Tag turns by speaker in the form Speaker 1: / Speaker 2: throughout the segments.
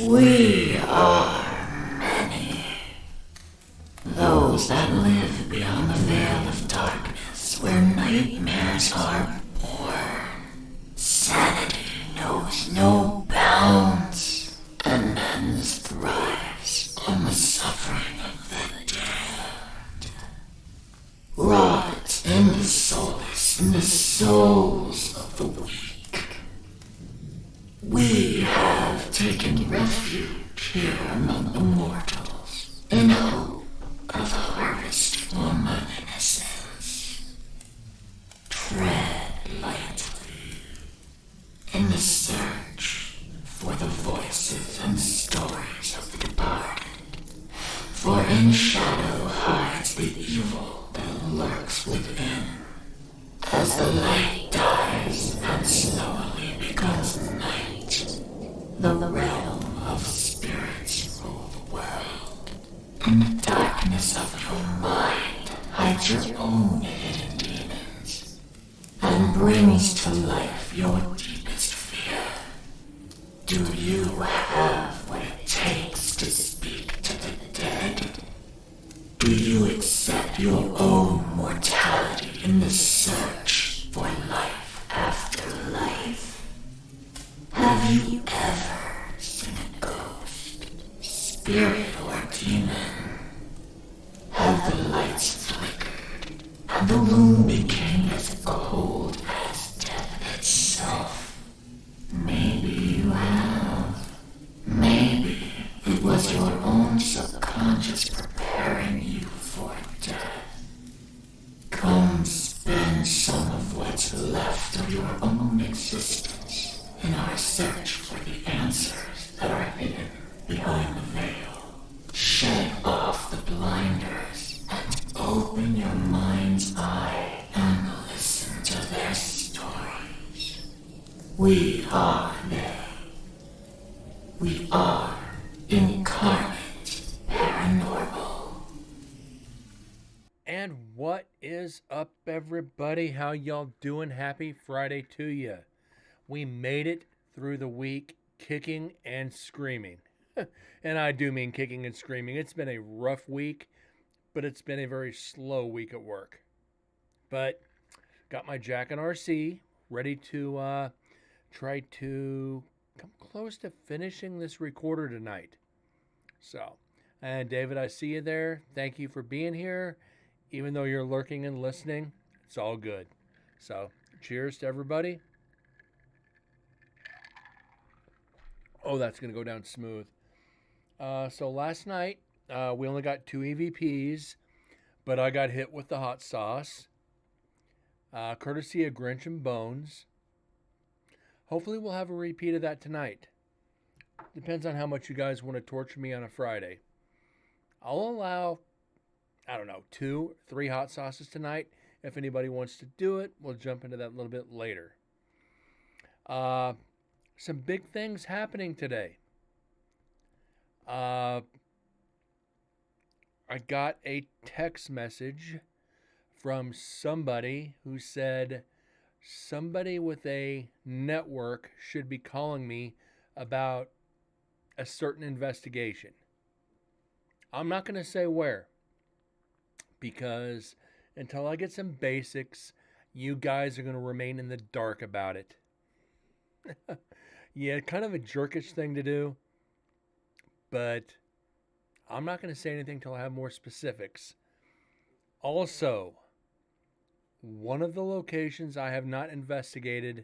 Speaker 1: We are many. Those that live beyond the veil of darkness where nightmares are born. Sanity knows no bounds, and men's thrives on the suffering of the dead. Rot in the solace in the souls of the weak. We have taken refuge here among the mortals in hope of harvest from our innocence. Tread lightly in the search for the voices and stories of the departed. For in shadow hides the evil that lurks within. As the light dies and slowly becomes night, the realm of spirits rule the world. In the darkness of your mind hides your own hidden demons, and brings to life your deepest fear. Do you have what it takes to speak to the dead? Do you accept your own mortality in the search for life after life? Have you ever seen a ghost, spirit, or demon? Have the lights flickered and the room became as cold as death itself? Maybe you have. Maybe it was your own subconscious preparing you for death. Come spend some of what's left of your own existence in our search for the answers that are hidden behind the veil. Shed off the blinders and open your mind's eye and listen to their stories. We are they. We are Incarnate Paranormal.
Speaker 2: And what is up, everybody? How y'all doing? Happy Friday to you. We made it through the week kicking and screaming. And I do mean kicking and screaming. It's been a rough week, but it's been a very slow week at work. But got my Jack and RC ready to try to come close to finishing this recorder tonight. So, and David, I see you there. Thank you for being here. Even though you're lurking and listening, it's all good. So, cheers to everybody. Oh, that's going to go down smooth. So last night, we only got 2 EVPs, but I got hit with the hot sauce, courtesy of Grinch and Bones. Hopefully we'll have a repeat of that tonight. Depends on how much you guys want to torture me on a Friday. I'll allow, 2, 3 hot sauces tonight. If anybody wants to do it, we'll jump into that a little bit later. Some big things happening today. I got a text message from somebody who said somebody with a network should be calling me about a certain investigation. I'm not going to say where, because until I get some basics, you guys are going to remain in the dark about it. Yeah, kind of a jerkish thing to do, but I'm not going to say anything until I have more specifics. Also, one of the locations I have not investigated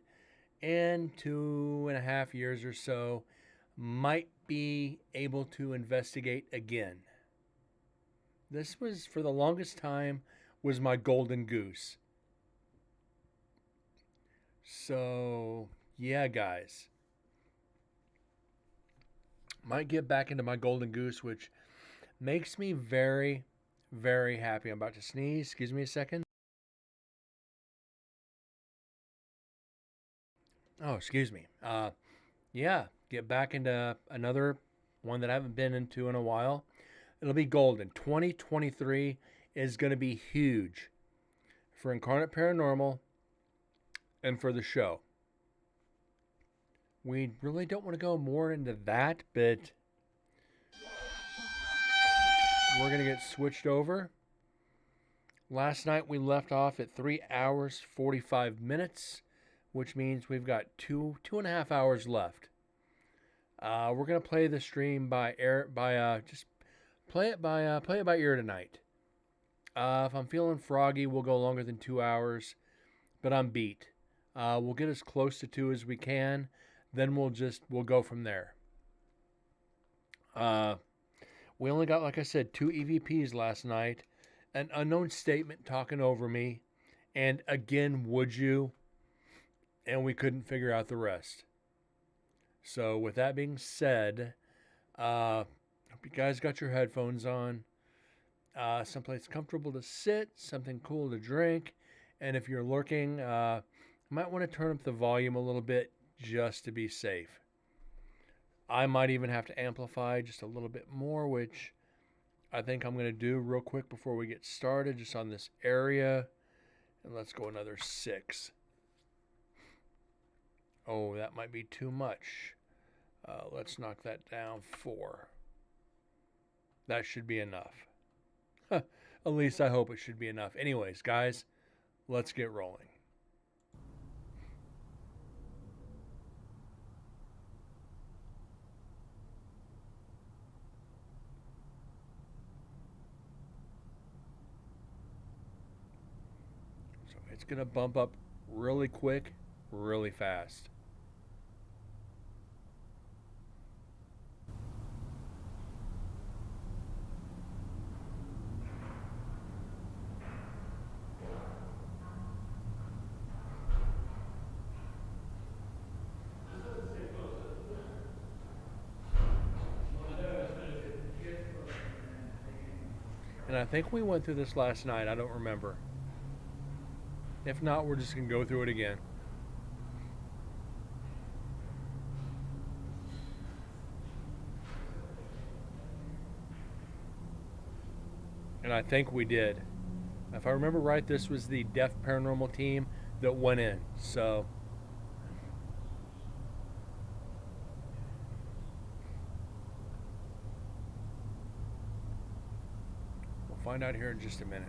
Speaker 2: in 2.5 years or so might be able to investigate again. This was, for the longest time, was my golden goose. So, yeah, guys. Might get back into my golden goose, which makes me very, very happy. I'm about to sneeze. Excuse me a second. Oh, excuse me. Yeah, get back into another one that I haven't been into in a while. It'll be golden. 2023 is going to be huge for Incarnate Paranormal and for the show. We really don't want to go more into that, but we're going to get switched over. Last night we left off at 3 hours 45 minutes, which means we've got two and a half hours left. We're gonna play the stream by air just play it by ear tonight. If I'm feeling froggy, we'll go longer than 2 hours, but I'm beat. We'll get as close to 2 as we can, then we'll go from there. We only got, like I said, 2 EVPs last night. An unknown statement talking over me, and again, would you? And we couldn't figure out the rest. So with that being said, hope you guys got your headphones on, someplace comfortable to sit, something cool to drink, and if you're lurking, you might want to turn up the volume a little bit just to be safe. I might even have to amplify just a little bit more, which I think I'm going to do real quick before we get started, just on this area. And let's go another 6. Oh, that might be too much. Let's knock that down 4. That should be enough. At least I hope it should be enough. Anyways, guys, let's get rolling. So it's going to bump up really quick, really fast. And I think we went through this last night. I don't remember. If not, we're just going to go through it again. And I think we did. If I remember right, this was the Deaf Paranormal team that went in. So we'll find out here in just a minute.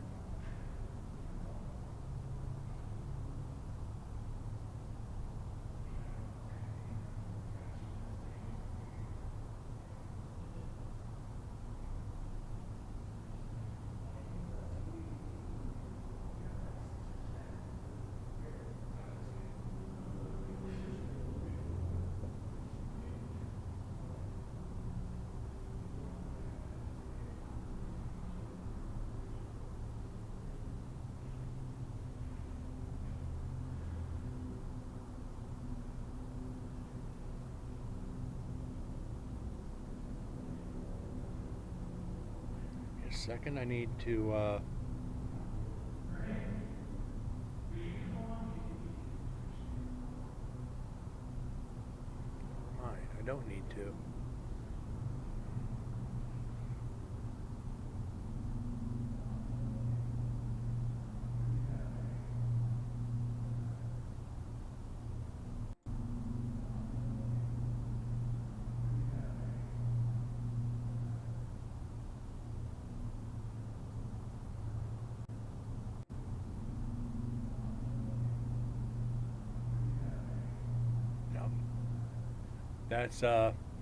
Speaker 2: Second, I need to I don't need to.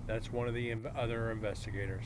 Speaker 2: That's one of the other investigators.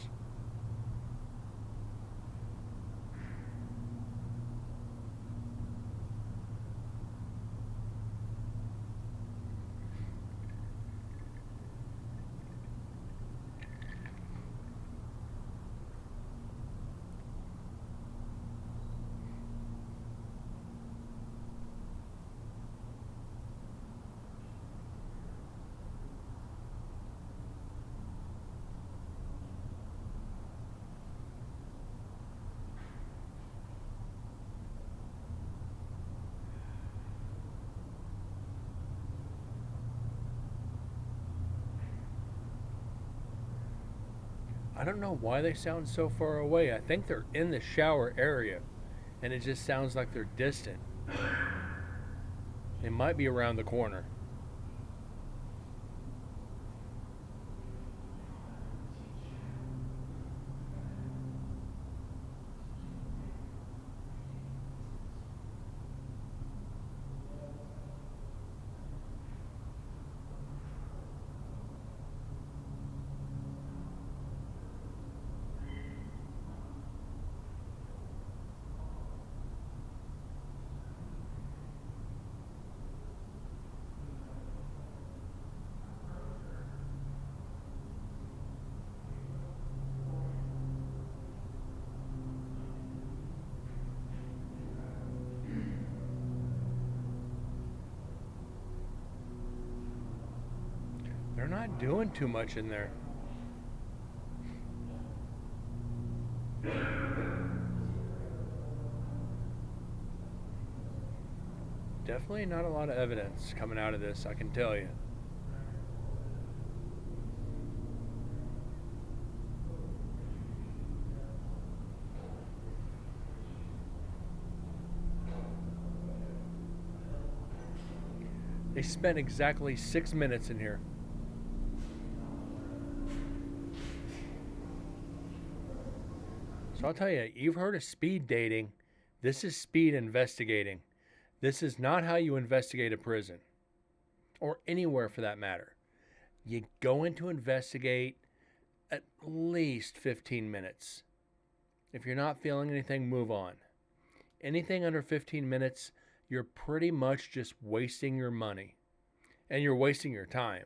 Speaker 2: I don't know why they sound so far away. I think they're in the shower area, and it just sounds like they're distant. It might be around the corner. They're not doing too much in there. Definitely not a lot of evidence coming out of this, I can tell you. They spent exactly 6 minutes in here. So I'll tell you, you've heard of speed dating. This is speed investigating. This is not how you investigate a prison, or anywhere for that matter. You go in to investigate at least 15 minutes. If you're not feeling anything, move on. Anything under 15 minutes, you're pretty much just wasting your money, and you're wasting your time.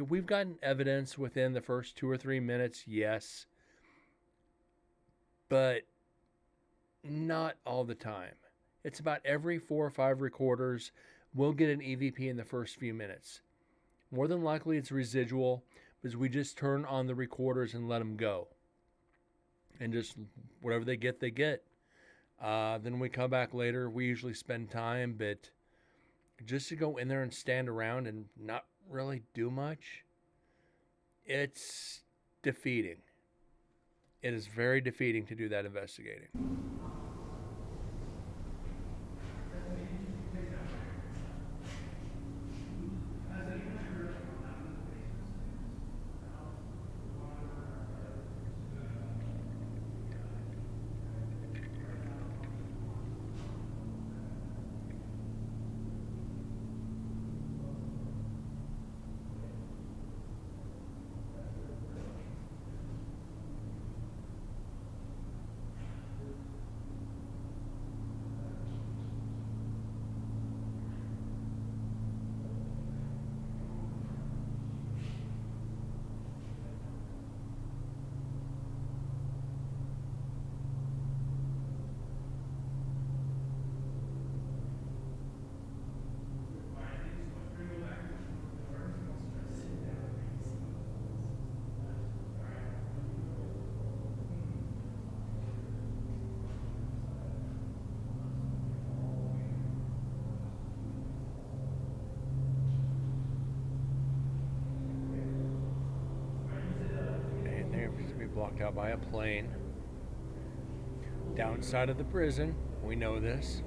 Speaker 2: We've gotten evidence within the first 2 or 3 minutes, yes, but not all the time. It's about every 4 or 5 recorders we'll get an EVP in the first few minutes. More than likely it's residual, because we just turn on the recorders and let them go. And just whatever they get, they get. Then we come back later. We usually spend time, but just to go in there and stand around and not really do much, it's defeating. It is very defeating to do that investigating. Blocked out by a plane. Downside of the prison, we know this.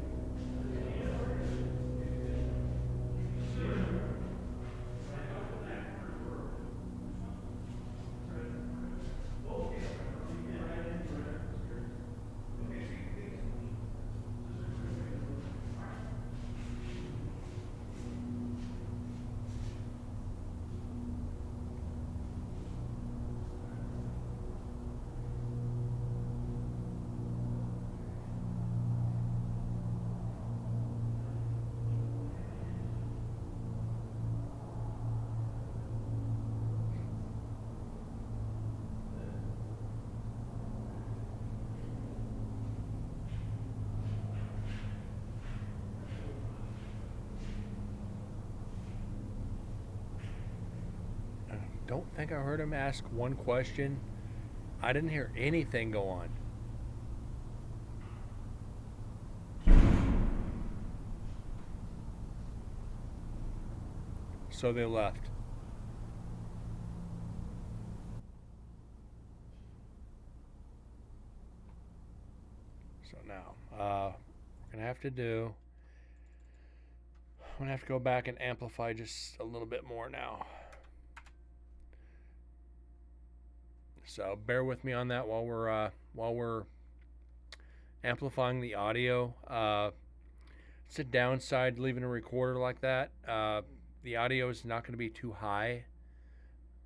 Speaker 2: Don't think I heard him ask one question. I didn't hear anything go on. So they left. So now, we're gonna have to do. I'm gonna have to go back and amplify just a little bit more now. So bear with me on that while we're amplifying the audio. It's a downside leaving a recorder like that. The audio is not going to be too high.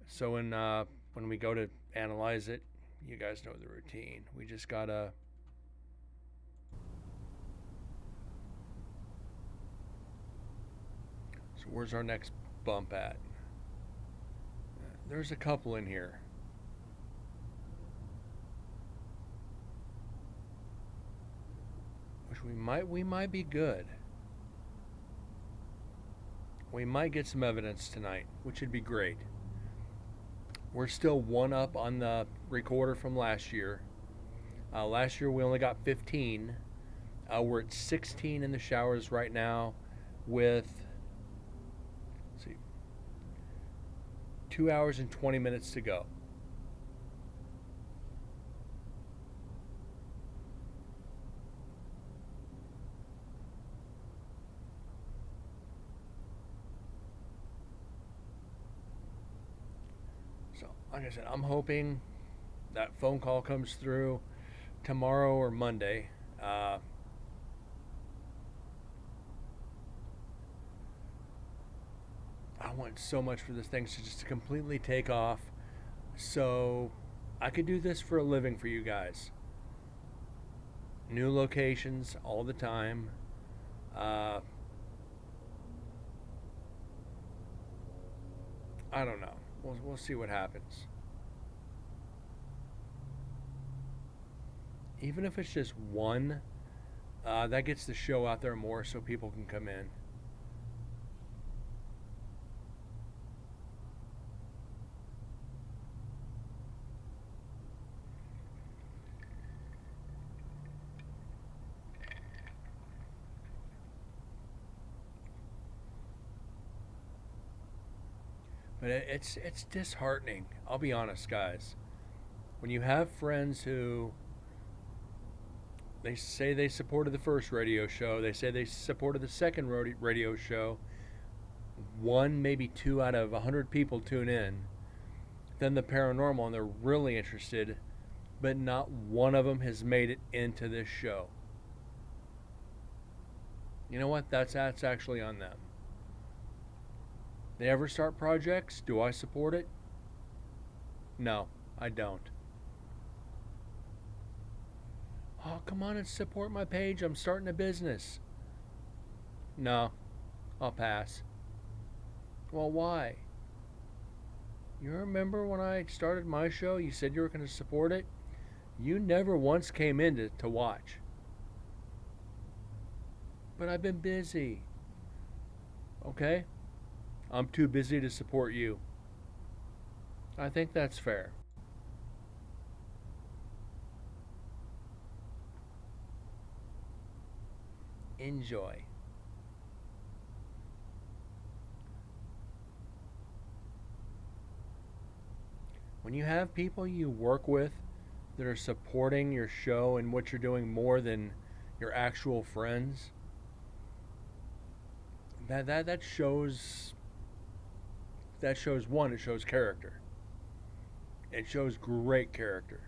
Speaker 2: So when we go to analyze it, you guys know the routine. We just gotta. So where's our next bump at? There's a couple in here. Which we might be good. We might get some evidence tonight, which would be great. We're still one up on the recorder from last year. Last year we only got 15. We're at 16 in the showers right now with, let's see, 2 hours and 20 minutes to go. So, like I said, I'm hoping that phone call comes through tomorrow or Monday. I want so much for this thing to just completely take off so I could do this for a living for you guys. New locations all the time. I don't know. We'll see what happens. Even if it's just one, that gets the show out there more so people can come in. But it's disheartening. I'll be honest, guys. When you have friends who they say they supported the first radio show, they say they supported the second radio show, one, maybe two out of 100 people tune in, then the paranormal, and they're really interested, but not one of them has made it into this show. You know what? That's actually on them. They ever start projects? Do I support it? No, I don't. Oh, come on and support my page. I'm starting a business. No, I'll pass. Well, why? You remember when I started my show, you said you were going to support it? You never once came in to watch. But I've been busy. Okay? I'm too busy to support you. I think that's fair. Enjoy. When you have people you work with that are supporting your show and what you're doing more than your actual friends, that shows one, it shows character. It shows great character.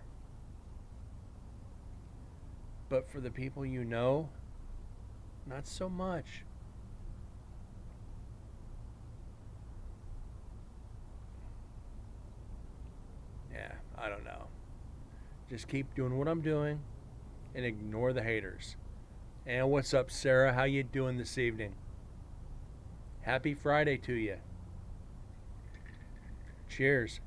Speaker 2: But for the people you know, not so much. Yeah, I don't know. Just keep doing what I'm doing and ignore the haters. And what's up, Sarah? How you doing this evening? Happy Friday to you. Cheers.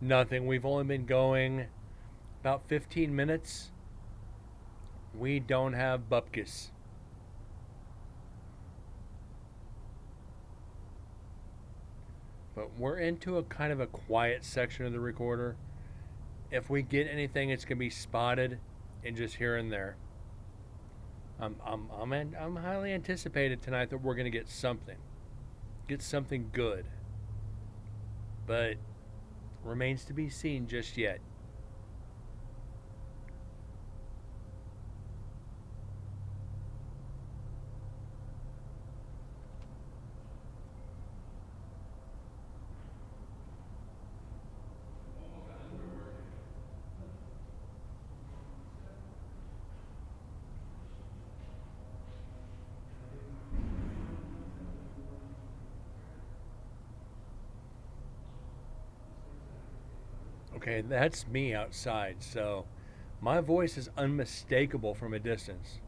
Speaker 2: Nothing. We've only been going about 15 minutes. We don't have bupkis. But we're into a kind of a quiet section of the recorder. If we get anything, it's gonna be spotted and just here and there. I'm highly anticipated tonight that we're gonna get something good. But remains to be seen just yet. Okay, that's me outside, so my voice is unmistakable from a distance.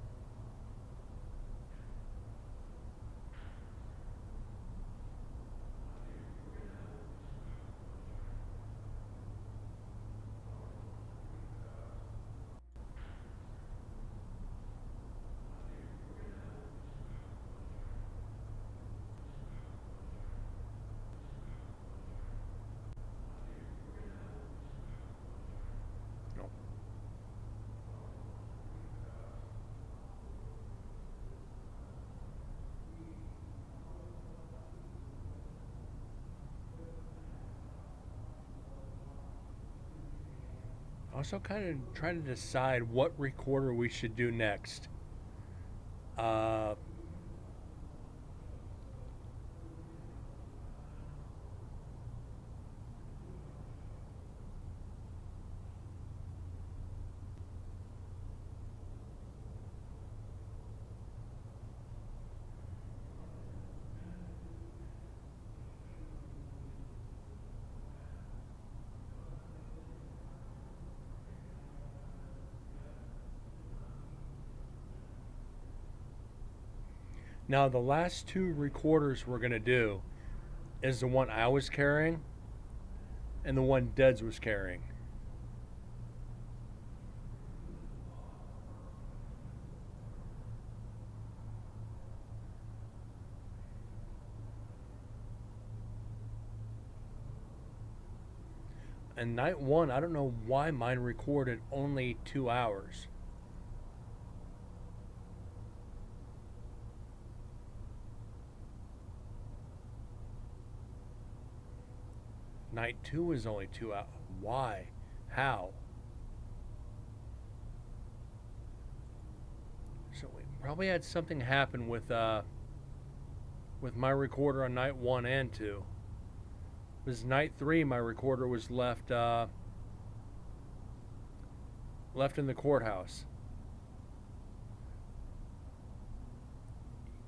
Speaker 2: No. Also, kind of trying to decide what recorder we should do next. Uh, Now, the last two recorders we're going to do is the one I was carrying and the one Deds was carrying. And night one, I don't know why mine recorded only 2 hours. Night two was only 2 hours. Why? How? So we probably had something happen with my recorder on night one and two. It was night three. My recorder was left in the courthouse.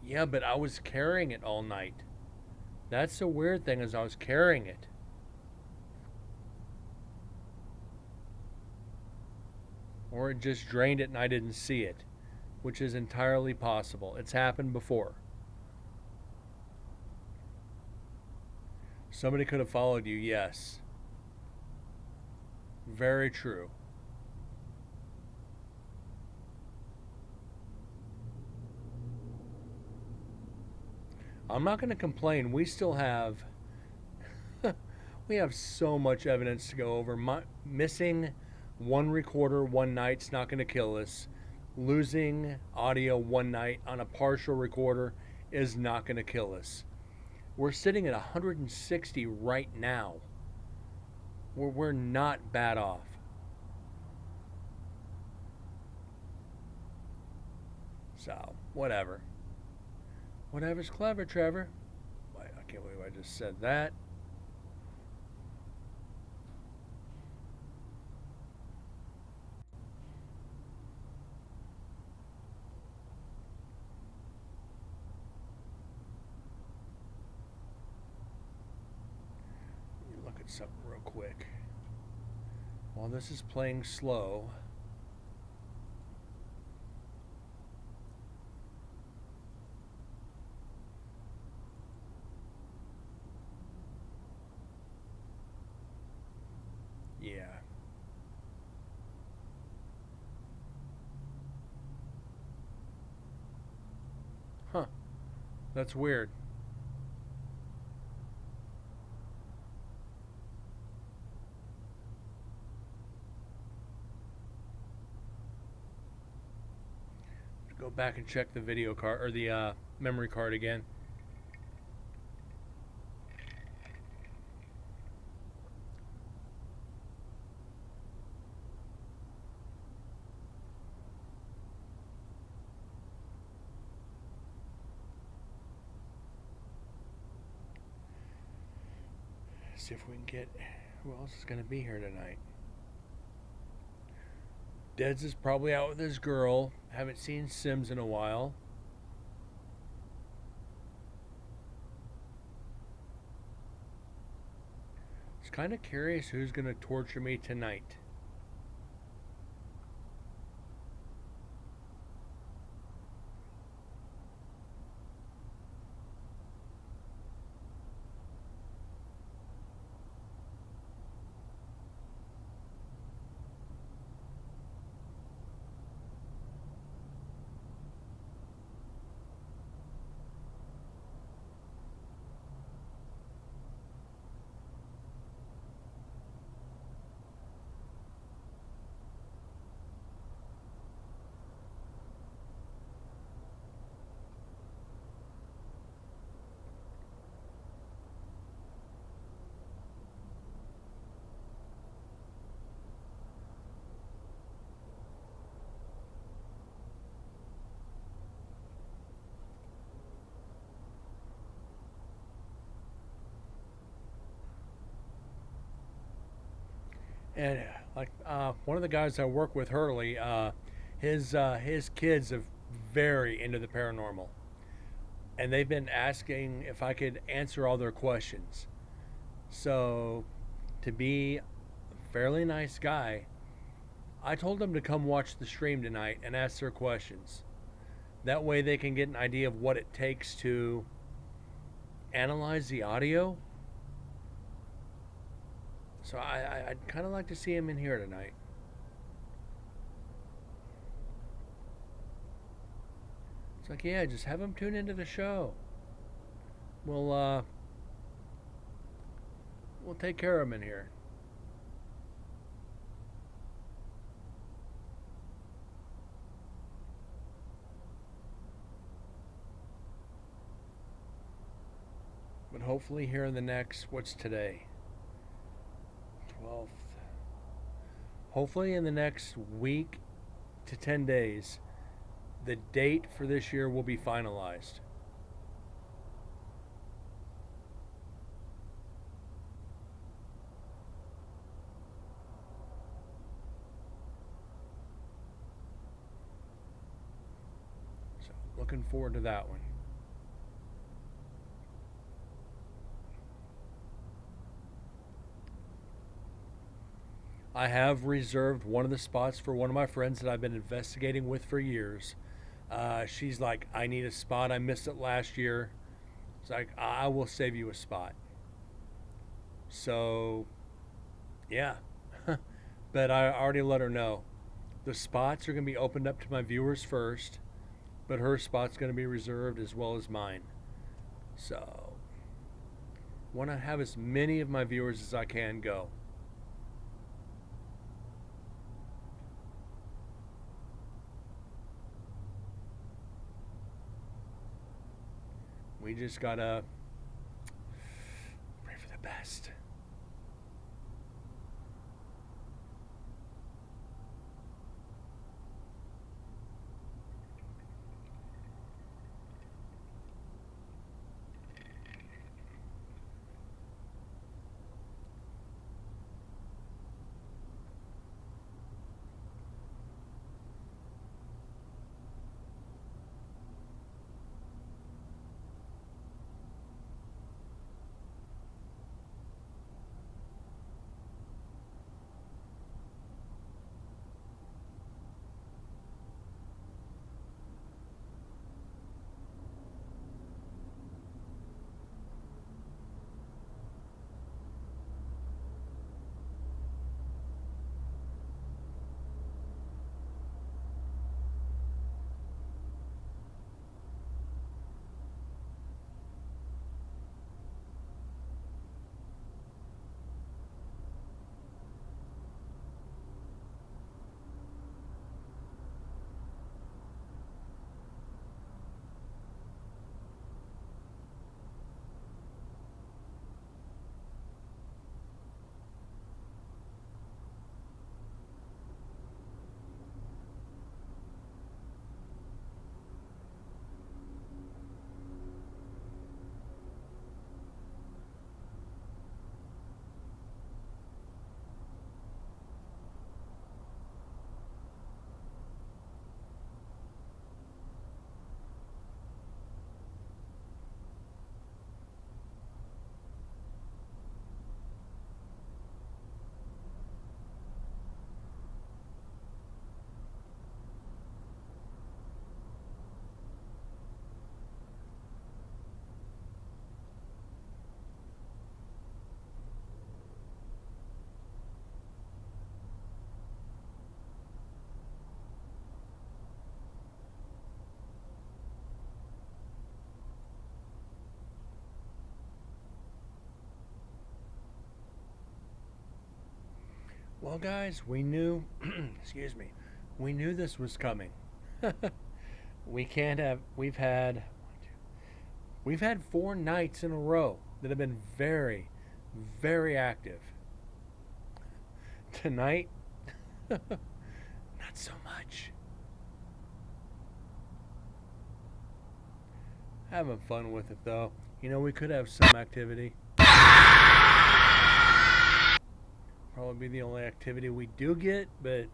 Speaker 2: Yeah, but I was carrying it all night. That's the weird thing is I was carrying it. Or it just drained it and I didn't see it, which is entirely possible. It's happened before. Somebody could have followed you, yes. Very true. I'm not going to complain. We still have we have so much evidence to go over. Missing one recorder one night's not going to kill us. Losing audio one night on a partial recorder is not going to kill us. We're sitting at 160 right now. We're not bad off. So, whatever. Whatever's clever, Trevor. I can't believe I just said that. Look at something real quick. While this is playing slow, yeah. Huh. That's weird. Go back and check the video card or the memory card again. See if we can get who else is going to be here tonight. Deds is probably out with his girl. Haven't seen Sims in a while. It's kind of curious who's going to torture me tonight. And like one of the guys I work with, Hurley, his kids are very into the paranormal, and they've been asking if I could answer all their questions. So, to be a fairly nice guy, I told them to come watch the stream tonight and ask their questions. That way, they can get an idea of what it takes to analyze the audio. So I'd kind of like to see him in here tonight. It's like, yeah, just have him tune into the show. We'll take care of him in here. But hopefully here in the next, what's today? 12th. Hopefully in the next week to 10 days, the date for this year will be finalized. So looking forward to that one. I have reserved one of the spots for one of my friends that I've been investigating with for years. She's like, I need a spot. I missed it last year. It's like, I will save you a spot. So, yeah. But I already let her know. The spots are going to be opened up to my viewers first, but her spot's going to be reserved as well as mine. So, want to have as many of my viewers as I can go. We just gotta pray for the best. Well, guys, we knew, excuse me, we knew this was coming. We can't have, we've had 4 nights in a row that have been very, very active. Tonight, not so much. Having fun with it though. You know, we could have some activity. Probably be the only activity we do get, but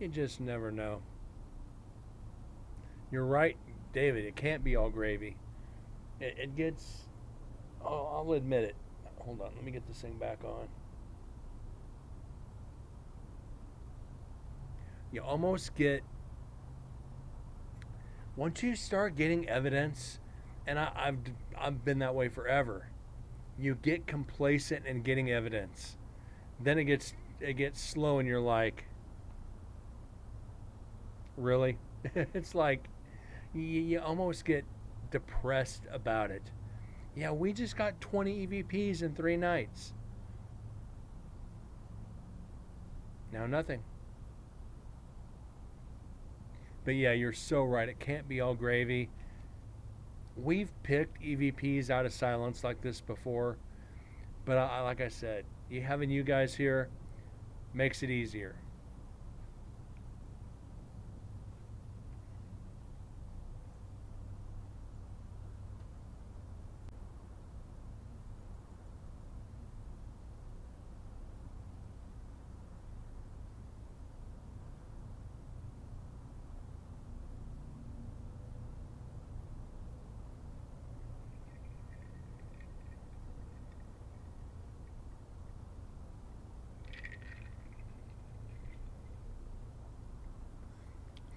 Speaker 2: you just never know. You're right, David. It can't be all gravy. It gets. Oh, I'll admit it. Hold on. Let me get this thing back on. You almost get. Once you start getting evidence, and I've been that way forever. You get complacent in getting evidence. Then it gets slow, and you're like, really? It's like you almost get depressed about it. Yeah, we just got 20 EVPs in 3 nights. Now nothing. But yeah, you're so right. It can't be all gravy. We've picked EVPs out of silence like this before, but like I said, having you guys here makes it easier.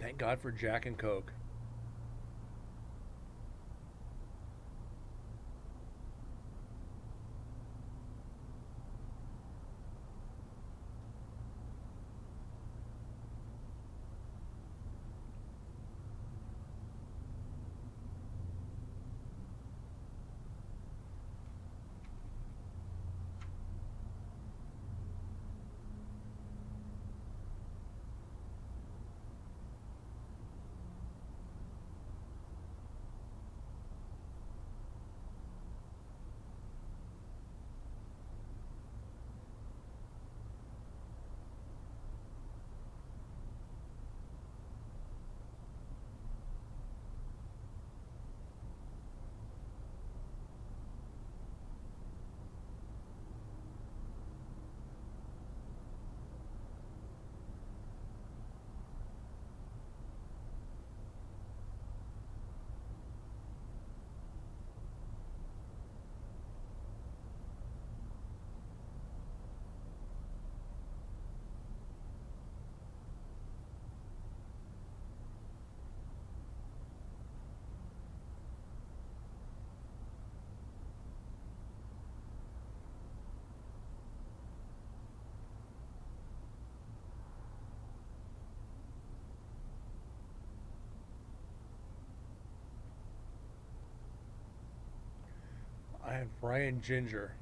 Speaker 2: Thank God for Jack and Coke. I had Ryan Ginger.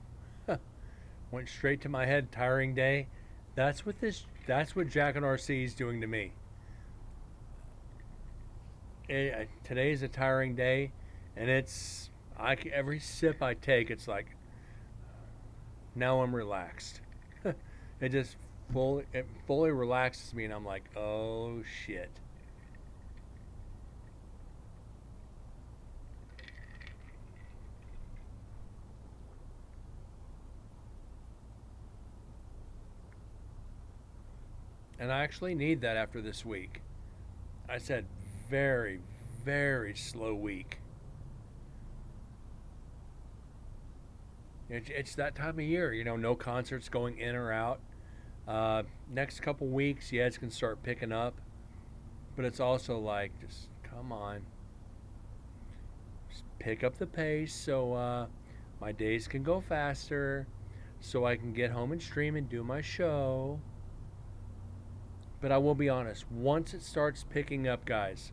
Speaker 2: Went straight to my head. Tiring day. That's what this. That's what Jack and RC is doing to me. Today's a tiring day, and every sip I take, it's like now I'm relaxed. It fully relaxes me, and I'm like, oh shit. And I actually need that after this week. I said very, very slow week. It's that time of year, no concerts going in or out. Next couple weeks, yeah, it's going to start picking up. But it's also like, just come on. Just pick up the pace so my days can go faster. So I can get home and stream and do my show. But I will be honest, once it starts picking up, guys,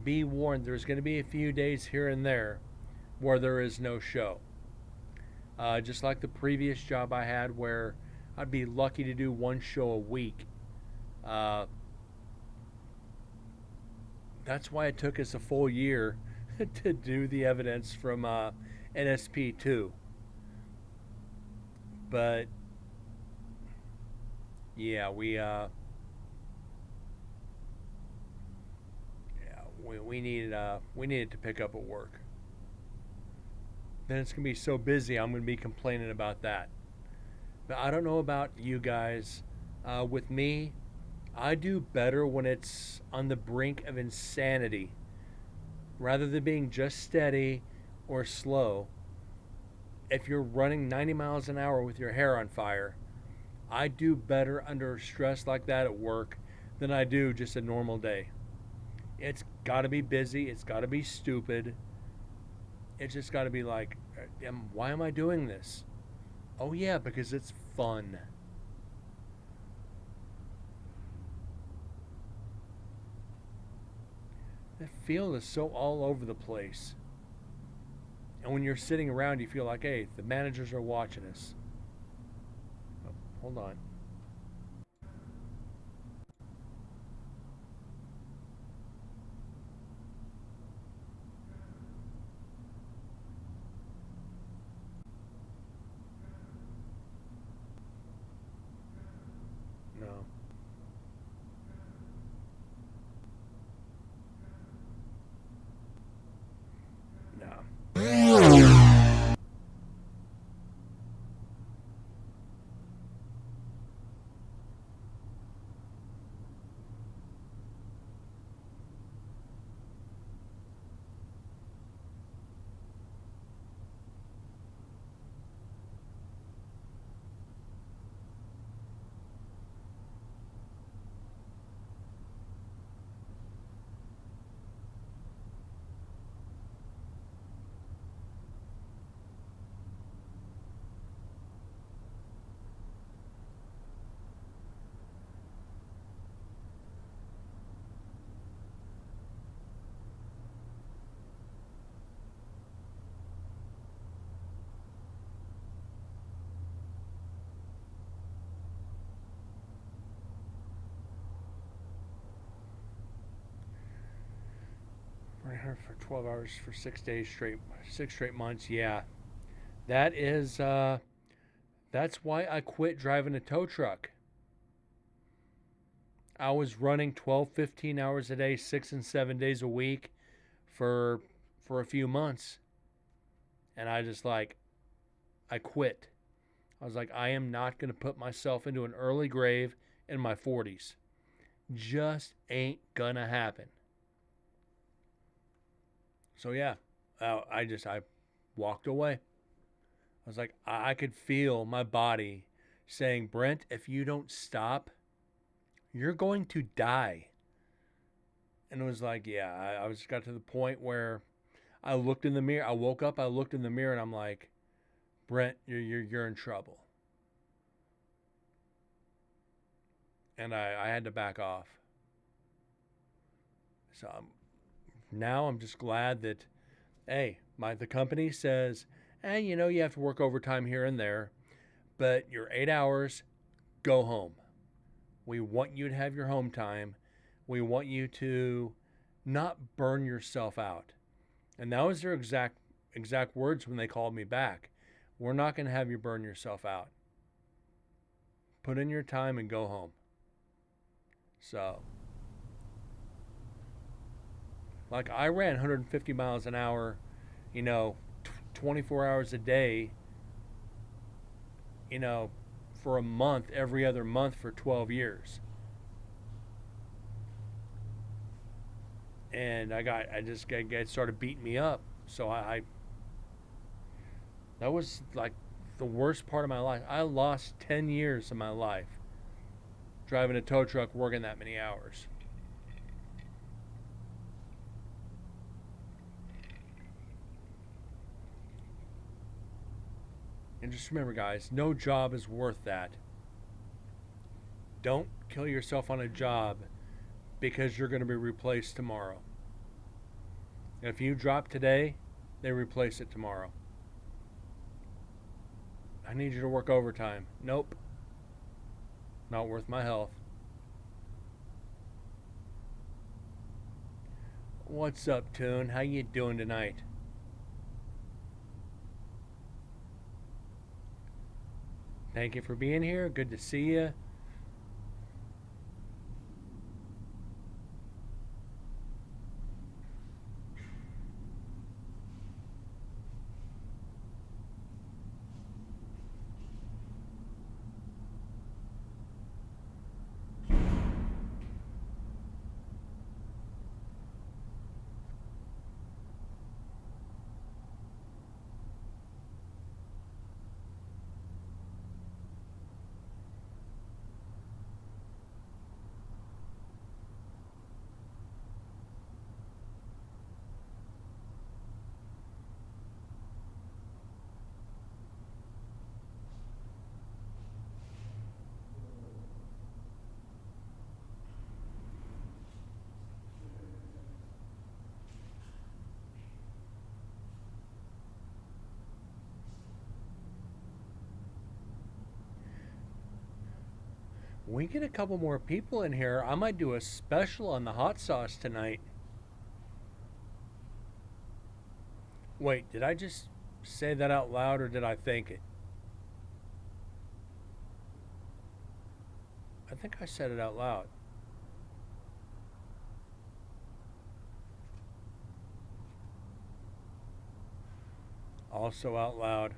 Speaker 2: be warned, there's going to be a few days here and there where there is no show. Just like the previous job I had where I'd be lucky to do one show a week. Uh, that's why it took us a full year to do the evidence from NSP2. But yeah, we needed to pick up at work. Then it's gonna be so busy, I'm gonna be complaining about that. But I don't know about you guys. With me, I do better when it's on the brink of insanity, rather than being just steady or slow. If you're running 90 miles an hour with your hair on fire, I do better under stress like that at work than I do just a normal day. It's got to be busy. It's got to be stupid. It's just got to be like, why am I doing this? Oh, yeah, because it's fun. The field is so all over the place. And when you're sitting around, you feel like, hey, the managers are watching us. Oh, hold on. No. No. Running her for 12 hours for 6 days straight, 6 straight months. Yeah, that is. That's why I quit driving a tow truck. I was running 12, 15 hours a day, 6 and 7 days a week for a few months, and I quit. I was like, I am not going to put myself into an early grave in my 40s. Just ain't gonna happen. So yeah, I walked away. I was like, I could feel my body saying, Brent, if you don't stop, you're going to die. And it was like, yeah, I was got to the point where I looked in the mirror. I woke up, I looked in the mirror, and I'm like, Brent, you're in trouble. And I had to back off. So now I'm just glad that, hey, the company says, you have to work overtime here and there, but your 8 hours, go home. We want you to have your home time. We want you to not burn yourself out. And that was their exact words when they called me back. We're not going to have you burn yourself out. Put in your time and go home. So, like, I ran 150 miles an hour, 24 hours a day, for a month, every other month for 12 years. And I just got started beating me up. So that was like the worst part of my life. I lost 10 years of my life driving a tow truck, working that many hours. And just remember, guys, no job is worth that. Don't kill yourself on a job because you're going to be replaced tomorrow. If you drop today, they replace it tomorrow. I need you to work overtime. Nope. Not worth my health. What's up, Toon? How you doing tonight? Thank you for being here. Good to see you. We get a couple more people in here. I might do a special on the hot sauce tonight. Wait, did I just say that out loud or did I think it? I think I said it out loud. Also out loud.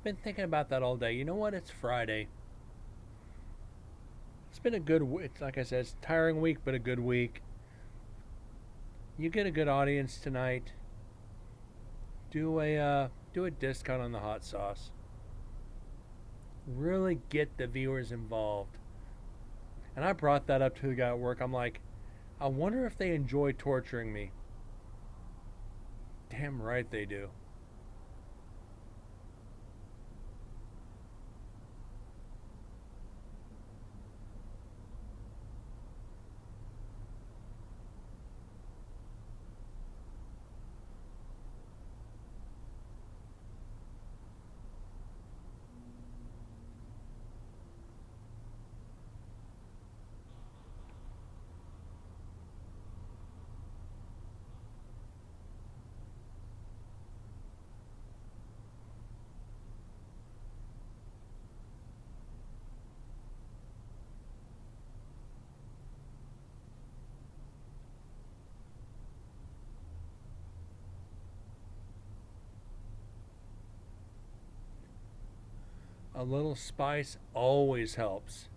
Speaker 2: Been thinking about that all day. You know what? It's Friday. It's been a good it's like I said, it's a tiring week, but a good week. You get a good audience tonight. Do a discount on the hot sauce. Really get the viewers involved. And I brought that up to the guy at work. I'm like, I wonder if they enjoy torturing me. Damn right they do. A little spice always helps.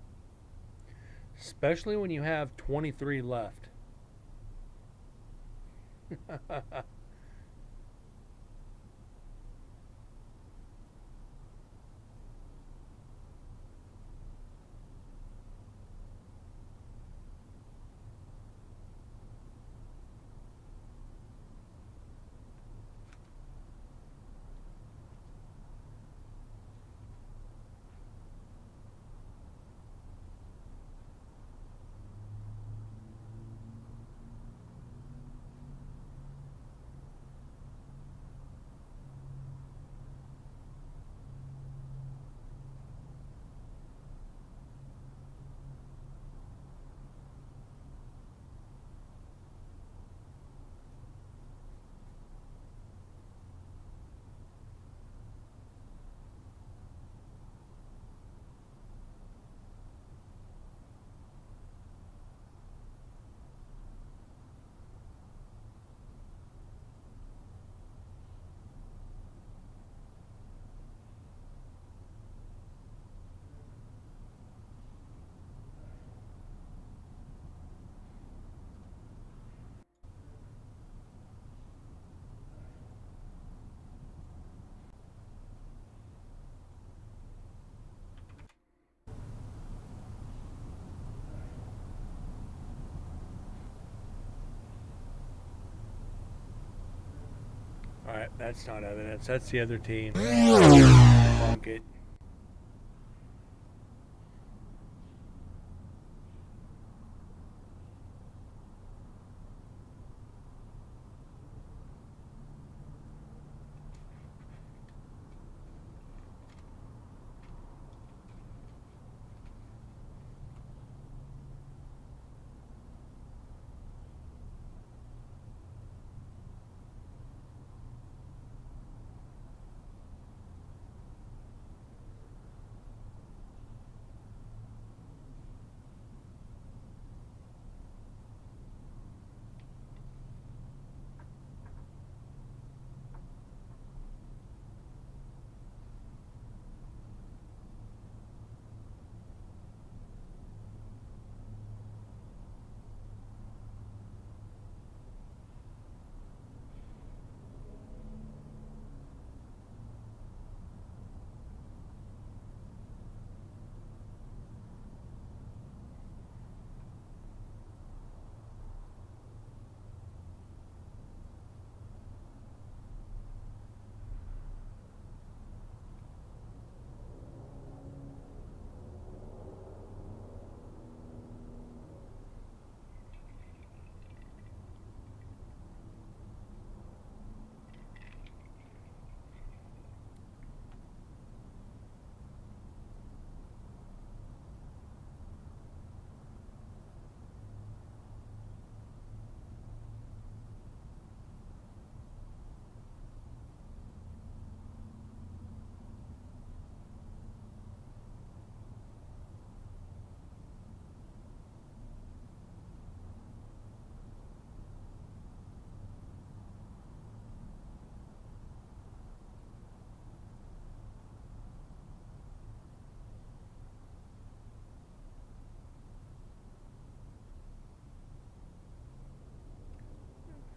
Speaker 2: Especially when you have 23 left. That's not evidence. That's the other team. Funk it.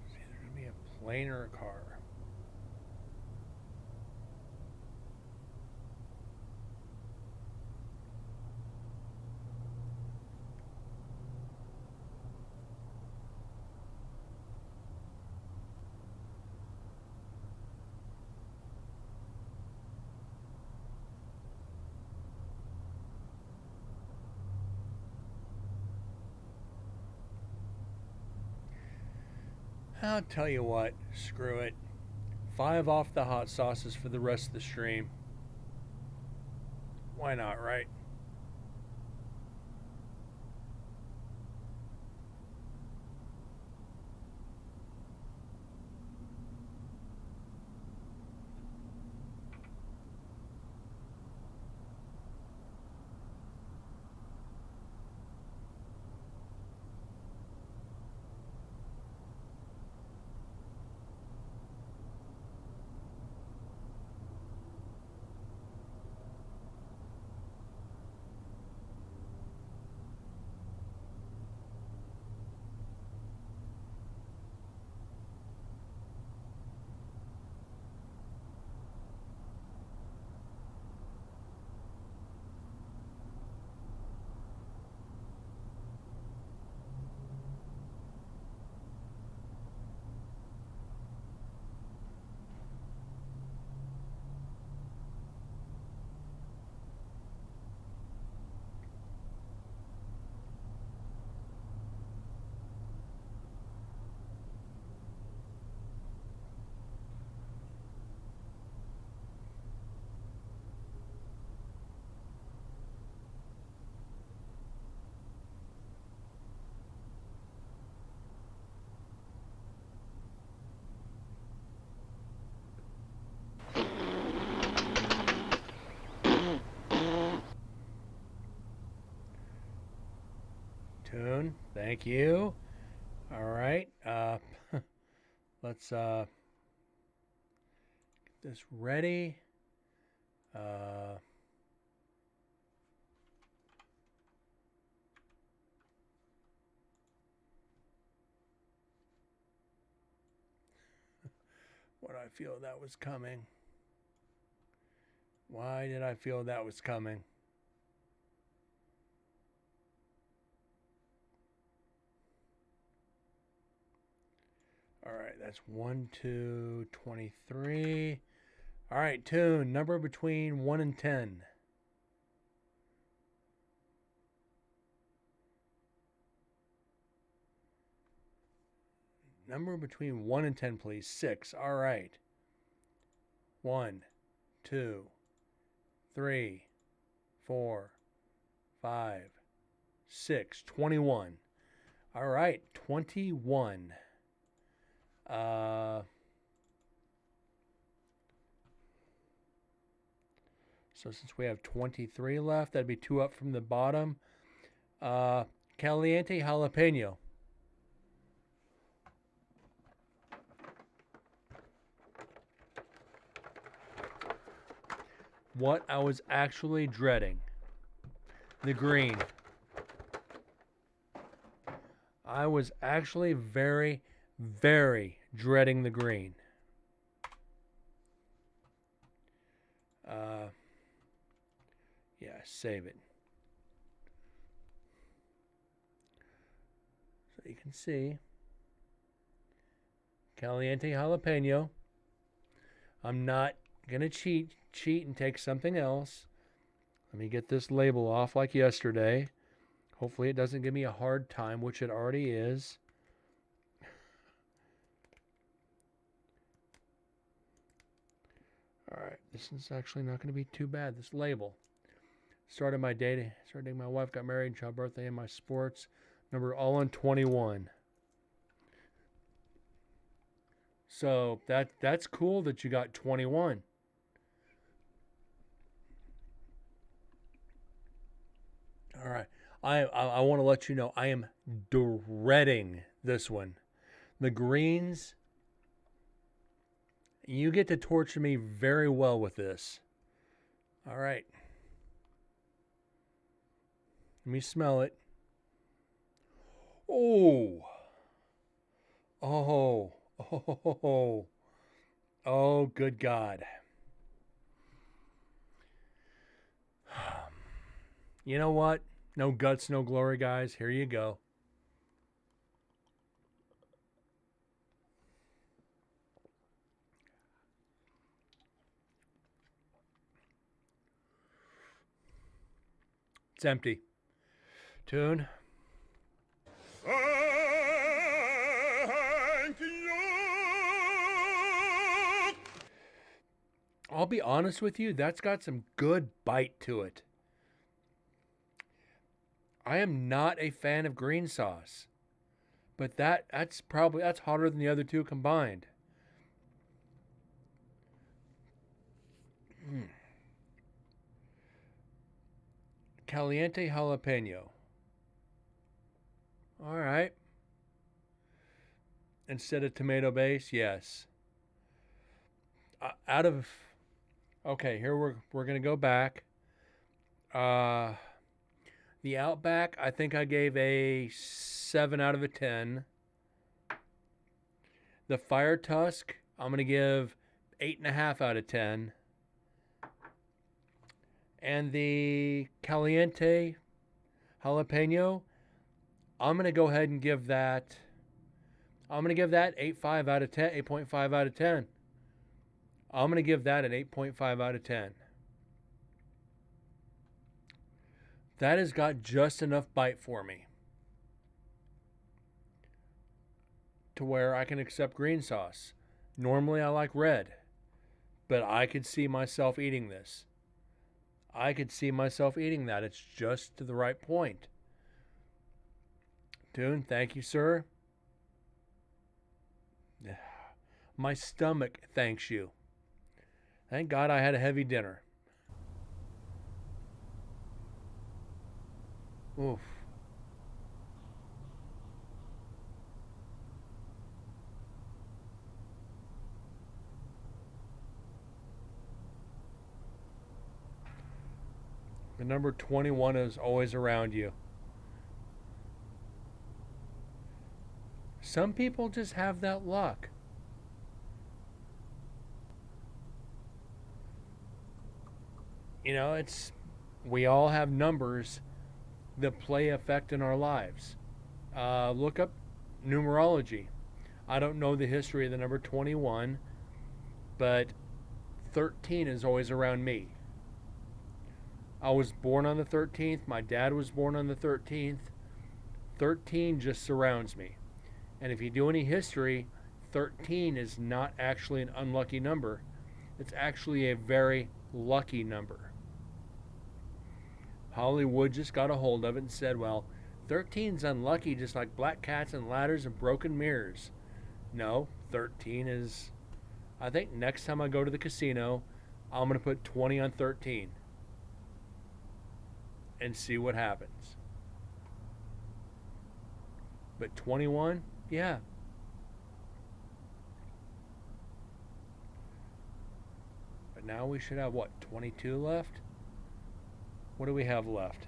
Speaker 2: It's either going to be a plane or a car. I'll tell you what, screw it. 5 off the hot sauces for the rest of the stream. Why not, right? Tune, thank you. All right, let's get this ready. What I feel that was coming. Why did I feel that was coming? All right, that's 1, 2, 23. All right, Tune, number between 1 and 10. Number between 1 and 10, please. 6. All right. 1, 2, 3, 4, 5, 6. 21. All right, 21. So since we have 23 left, that'd be 2 up from the bottom. Caliente jalapeno. What I was actually dreading. The green. I was actually very, very dreading the green. Yeah, save it. So you can see. Caliente jalapeno. I'm not going to cheat and take something else. Let me get this label off like yesterday. Hopefully it doesn't give me a hard time, which it already is. All right, this is actually not going to be too bad, this label. Started dating my wife, got married, child birthday, and my sports. Number all on 21. So that's cool that you got 21. All right. I want to let you know I am dreading this one. The greens, you get to torture me very well with this. All right. Let me smell it. Oh. Oh. Oh. Oh, good God. You know what? No guts, no glory, guys. Here you go. It's empty. Tune.
Speaker 3: Thank you.
Speaker 2: I'll be honest with you, that's got some good bite to it. I am not a fan of green sauce, but that's hotter than the other two combined. Caliente jalapeno. All right. Instead of tomato base, yes. Okay, here we're gonna go back. The Outback, I think I gave a 7 out of a 10. The Fire Tusk, I'm gonna give 8.5 out of 10. And the Caliente jalapeno, I'm gonna go ahead and give that. I'm gonna give that 8.5 out of 10. 8.5 out of 10. I'm gonna give that an 8.5 out of 10. That has got just enough bite for me to where I can accept green sauce. Normally I like red, but I could see myself eating this. I could see myself eating that. It's just to the right point. Tune, thank you, sir. My stomach thanks you. Thank God I had a heavy dinner. Oof. The number 21 is always around you. Some people just have that luck. You know, we all have numbers that play effect in our lives. Look up numerology. I don't know the history of the number 21, but 13 is always around me. I was born on the 13th. My dad was born on the 13th. 13 just surrounds me. And if you do any history, 13 is not actually an unlucky number. It's actually a very lucky number. Hollywood just got a hold of it and said, well, 13's unlucky just like black cats and ladders and broken mirrors. No, 13 is... I think next time I go to the casino, I'm going to put 20 on 13 and see what happens. But 21, yeah. But now we should have, what, 22 left? What do we have left?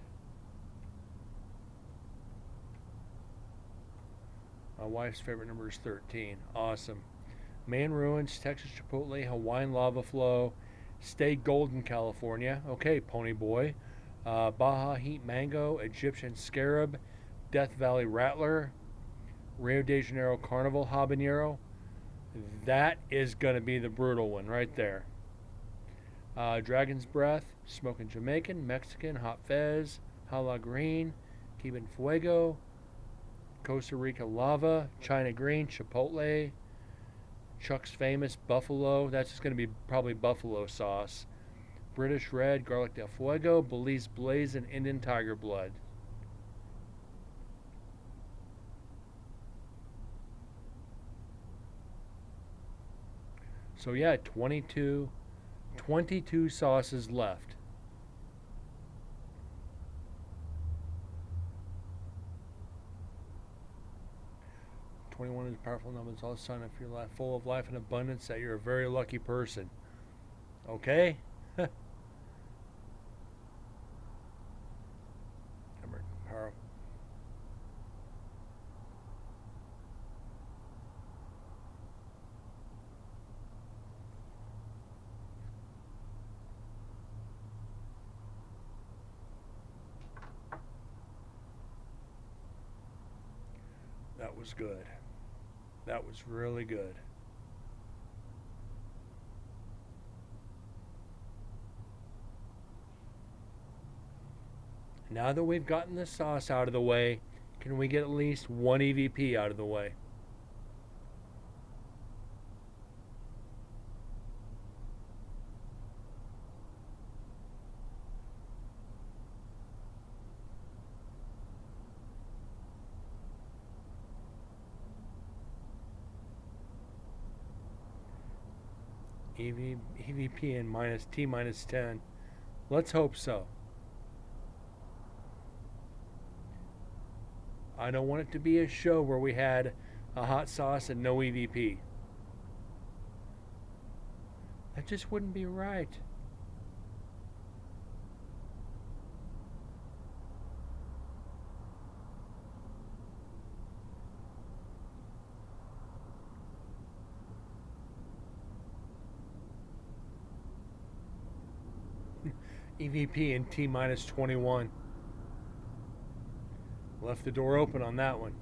Speaker 2: My wife's favorite number is 13. Awesome. Man Ruins, Texas Chipotle, Hawaiian Lava Flow, Stay Golden, California. Okay, Pony Boy. Baja Heat Mango, Egyptian Scarab, Death Valley Rattler, Rio de Janeiro Carnival Habanero. That is going to be the brutal one right there. Dragon's Breath, Smoking Jamaican, Mexican, Hot Fez, Hala Green, Cuban Fuego, Costa Rica Lava, China Green, Chipotle, Chuck's Famous Buffalo. That's just going to be probably buffalo sauce. British Red, Garlic del Fuego, Belize Blaze, and Indian Tiger Blood. So yeah, 22 sauces left. "21 is a powerful number. It's all a sign if you're full of life and abundance that you're a very lucky person." Okay? Number powerful. That was good. That was really good. Now that we've gotten the sauce out of the way, can we get at least one EVP out of the way? EVP and minus T minus 10. Let's hope so. I don't want it to be a show where we had a hot sauce and no EVP. That just wouldn't be right. EVP and T minus 21. Left the door open on that one.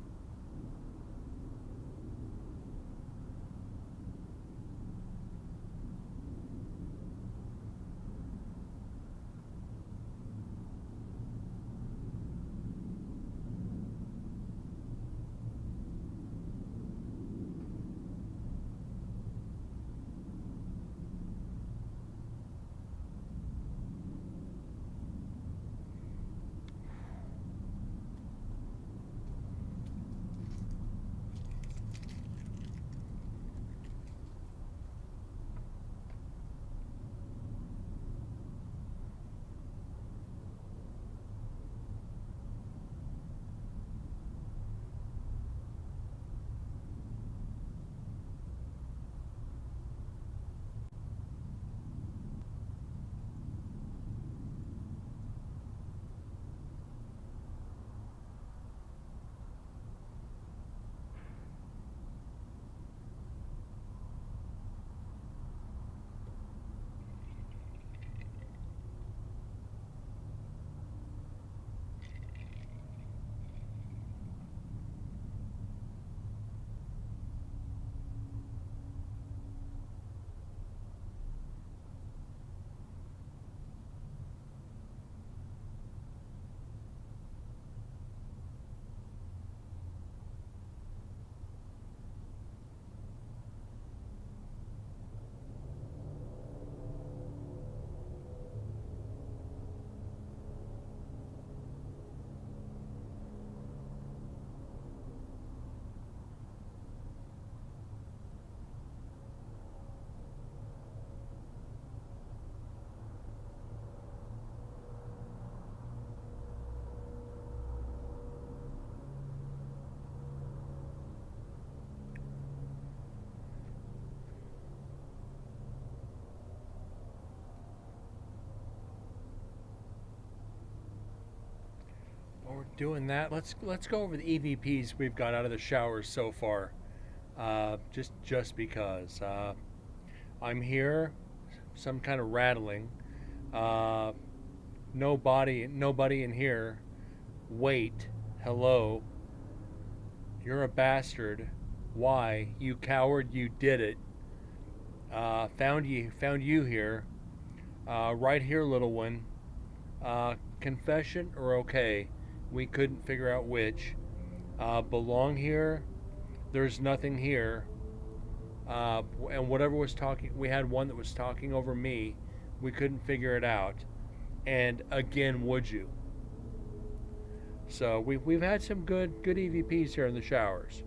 Speaker 2: we're doing that, let's go over the EVPs we've got out of the showers so far. Just because I'm here, some kind of rattling. Uh, nobody in here. Wait, hello. You're a bastard. Why, you coward? You did it. Found you here. Right here, little one. Confession or okay? We couldn't figure out which. Belong here. There's nothing here. And whatever was talking, we had one that was talking over me. We couldn't figure it out. And again, would you? So we've had some good EVPs here in the showers.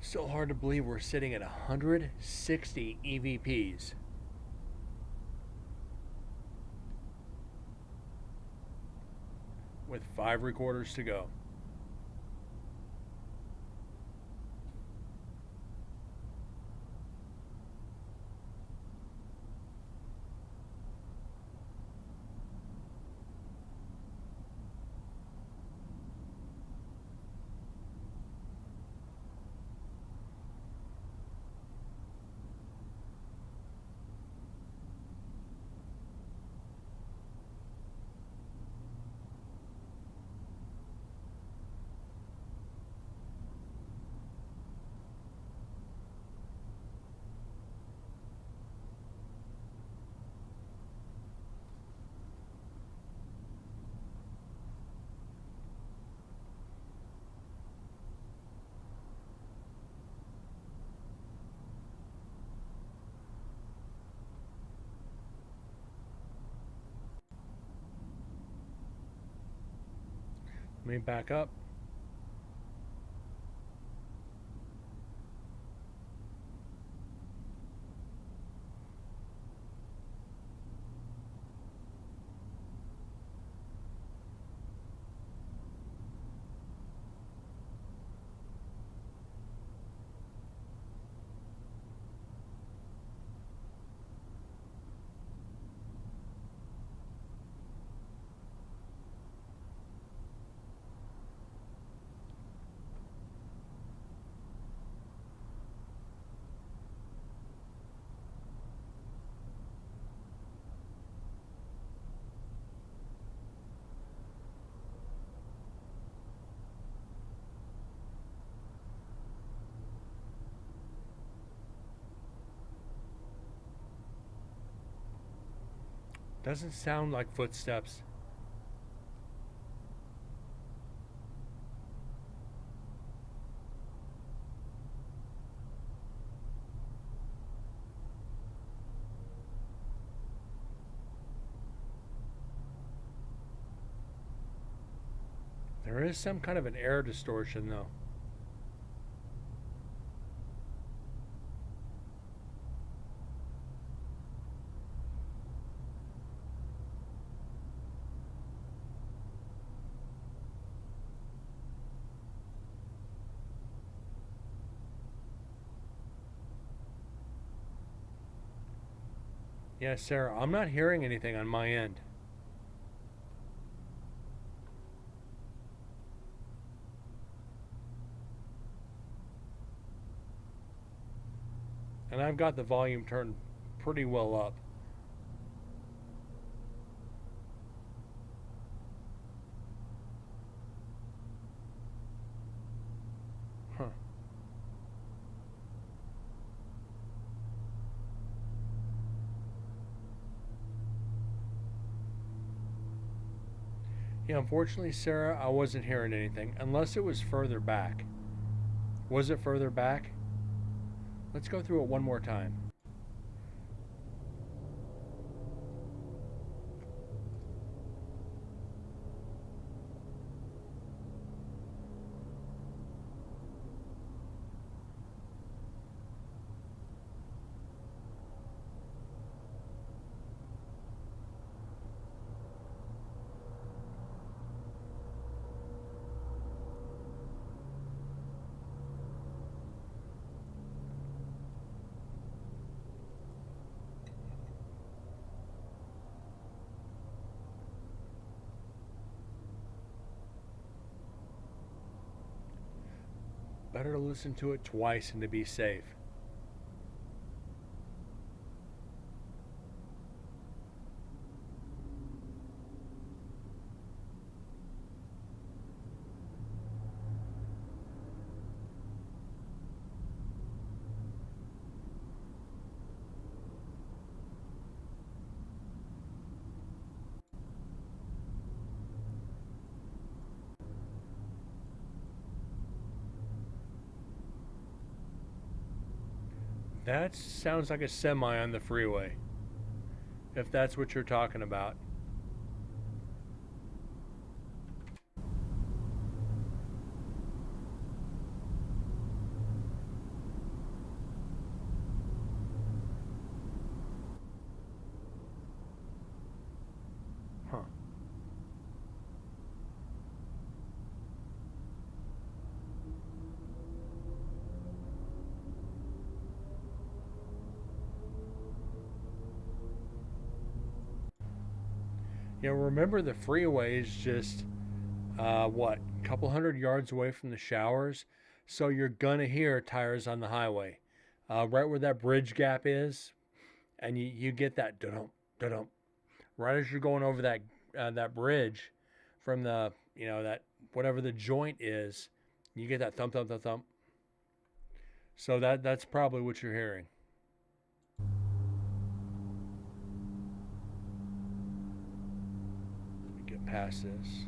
Speaker 2: Still hard to believe we're sitting at 160 EVPs. With 5 recorders to go. Let me back up. Doesn't sound like footsteps. There is some kind of an air distortion though. Yeah, Sarah, I'm not hearing anything on my end. And I've got the volume turned pretty well up. Huh. Yeah, unfortunately, Sarah, I wasn't hearing anything, unless it was further back. Was it further back? Let's go through it one more time. Better to listen to it twice and to be safe. That sounds like a semi on the freeway, if that's what you're talking about. Huh. Remember the freeway is just, what, a couple hundred yards away from the showers? So you're going to hear tires on the highway. Right where that bridge gap is, and you get that dum dum right as you're going over that bridge from the that whatever the joint is, you get that thump thump thump thump. So that's probably what you're hearing. Get past this.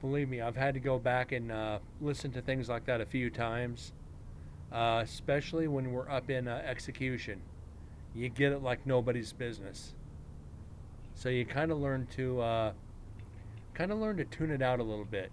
Speaker 2: Believe me, I've had to go back and listen to things like that a few times, especially when we're up in execution. You get it like nobody's business. So you kind of learn to tune it out a little bit.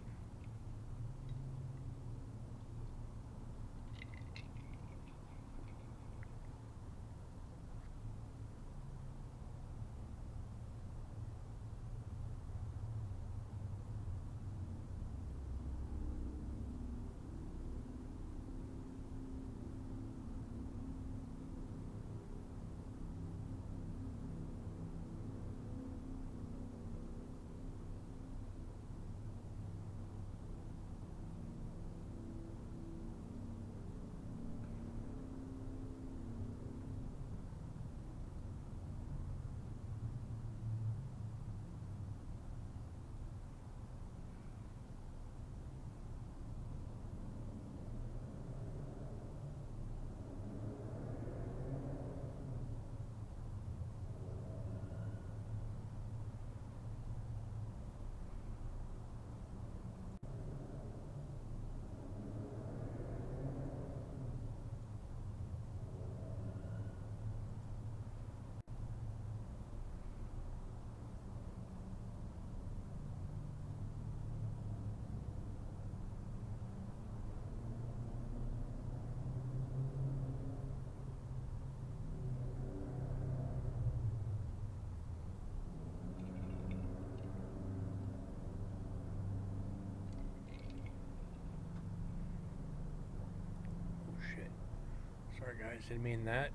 Speaker 2: Oh shit! Sorry guys, didn't mean that.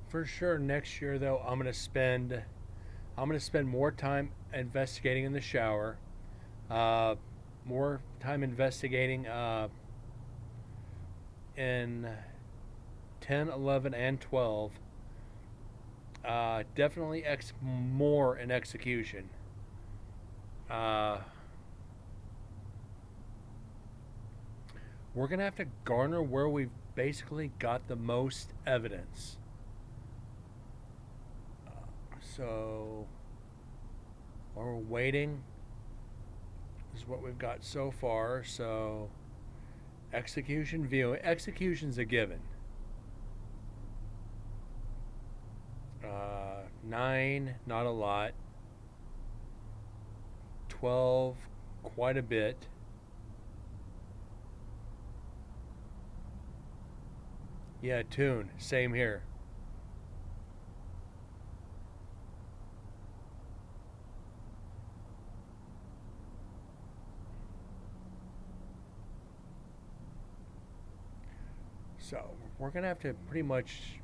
Speaker 2: For sure, next year though, I'm gonna spend more time investigating in the shower, uh, more time investigating in 10, 11, and 12. Definitely more in execution. Uh, we're gonna have to garner where we've basically got the most evidence. So while we're waiting, this is what we've got so far. So execution view. Execution's a given. 9, not a lot. 12, quite a bit. Yeah, tune, same here. So we're gonna have to pretty much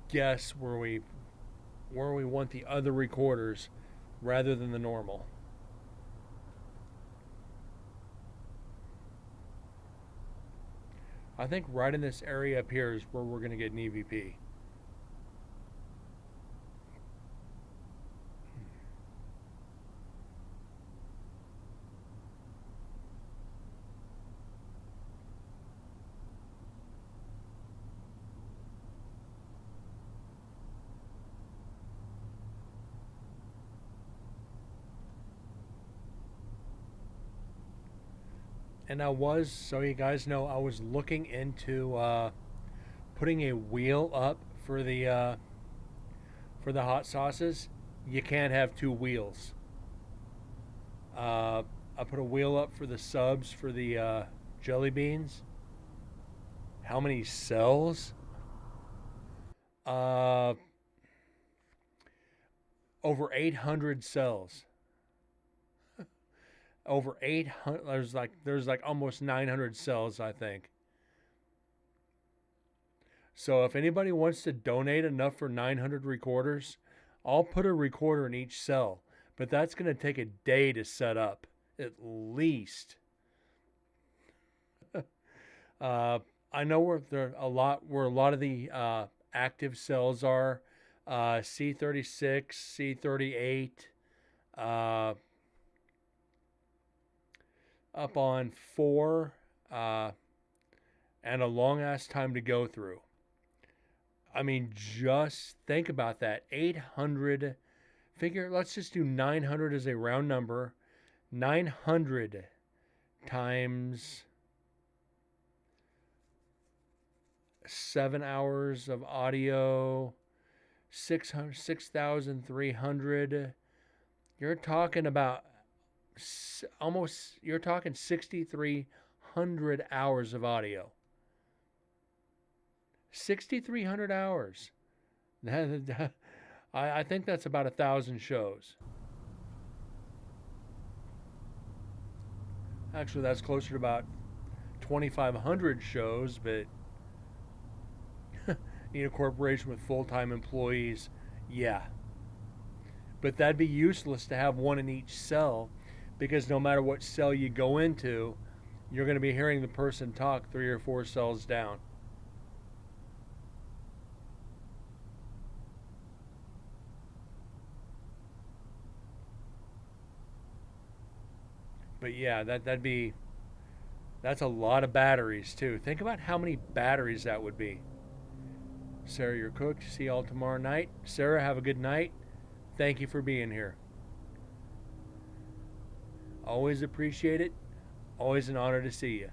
Speaker 2: guess where we want the other recorders rather than the normal. I think right in this area up here is where we're gonna get an EVP. And so you guys know, I was looking into putting a wheel up for the hot sauces. You can't have two wheels. I put a wheel up for the subs for the jelly beans. How many cells? Uh, over 800 cells. Over 800. There's like almost 900 cells, I think. So if anybody wants to donate enough for 900 recorders, I'll put a recorder in each cell. But that's going to take a day to set up, at least. uh, I know where a lot of the active cells are. C36, C38, uh, up on 4, and a long ass time to go through. I mean, just think about that. 800, let's just do 900 as a round number. 900 times 7 hours of audio, 6,300. You're talking about you're talking 6,300 hours of audio. 6,300 hours. I think that's about 1,000 shows. Actually, that's closer to about 2,500 shows, but need a corporation with full-time employees. Yeah. But that'd be useless to have one in each cell, because no matter what cell you go into, you're going to be hearing the person talk 3 or 4 cells down. But yeah, that's a lot of batteries too. Think about how many batteries that would be. Sarah, you're cooked. See y'all tomorrow night. Sarah, have a good night. Thank you for being here. Always appreciate it. Always an honor to see you.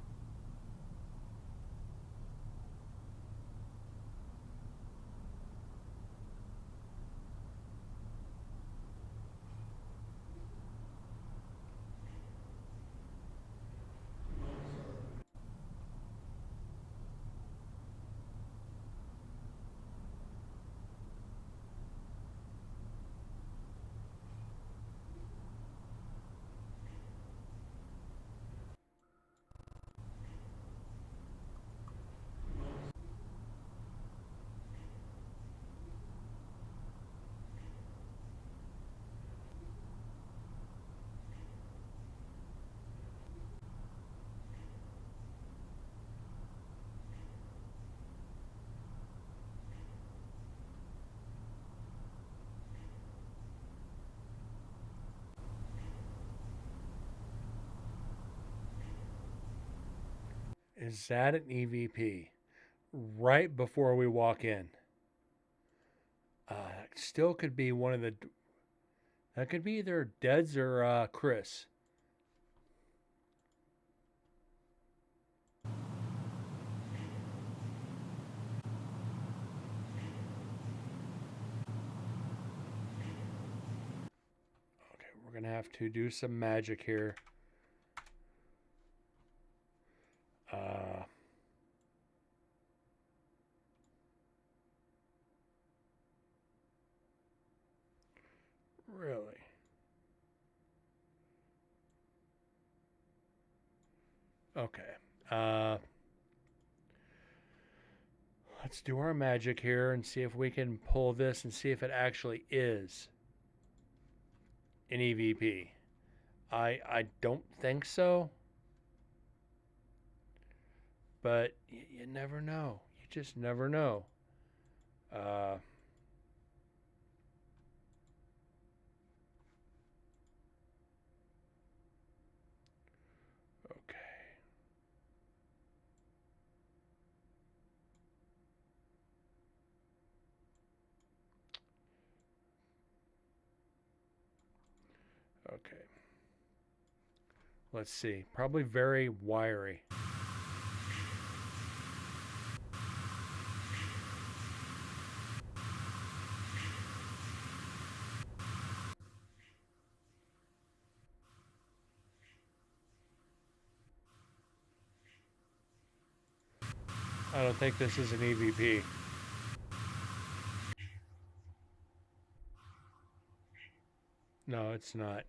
Speaker 2: Is that an EVP? Right before we walk in. Still could be one of the. That could be either Deds or Chris. Okay, we're gonna have to do some magic here. Really? Okay. Let's do our magic here and see if we can pull this and see if it actually is an EVP. I don't think so, but you never know. You just never know. Uh, okay. Okay. Let's see. Probably very wiry. I don't think this is an EVP. No, it's not.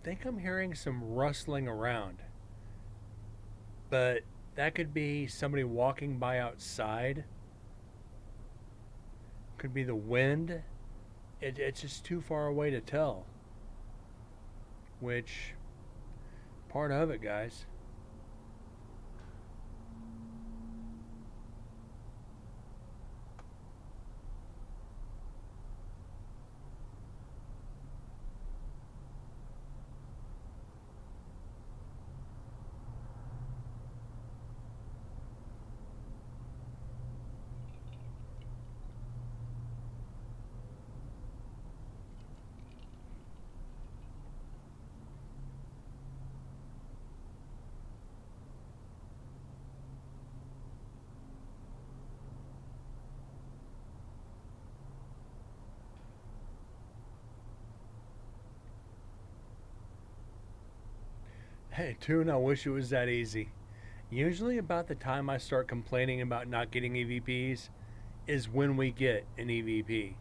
Speaker 2: think I'm hearing some rustling around, but that could be somebody walking by outside. Could be the wind. It's just too far away to tell. Which part of it, guys? Hey, Toon, I wish it was that easy. Usually, about the time I start complaining about not getting EVPs, is when we get an EVP.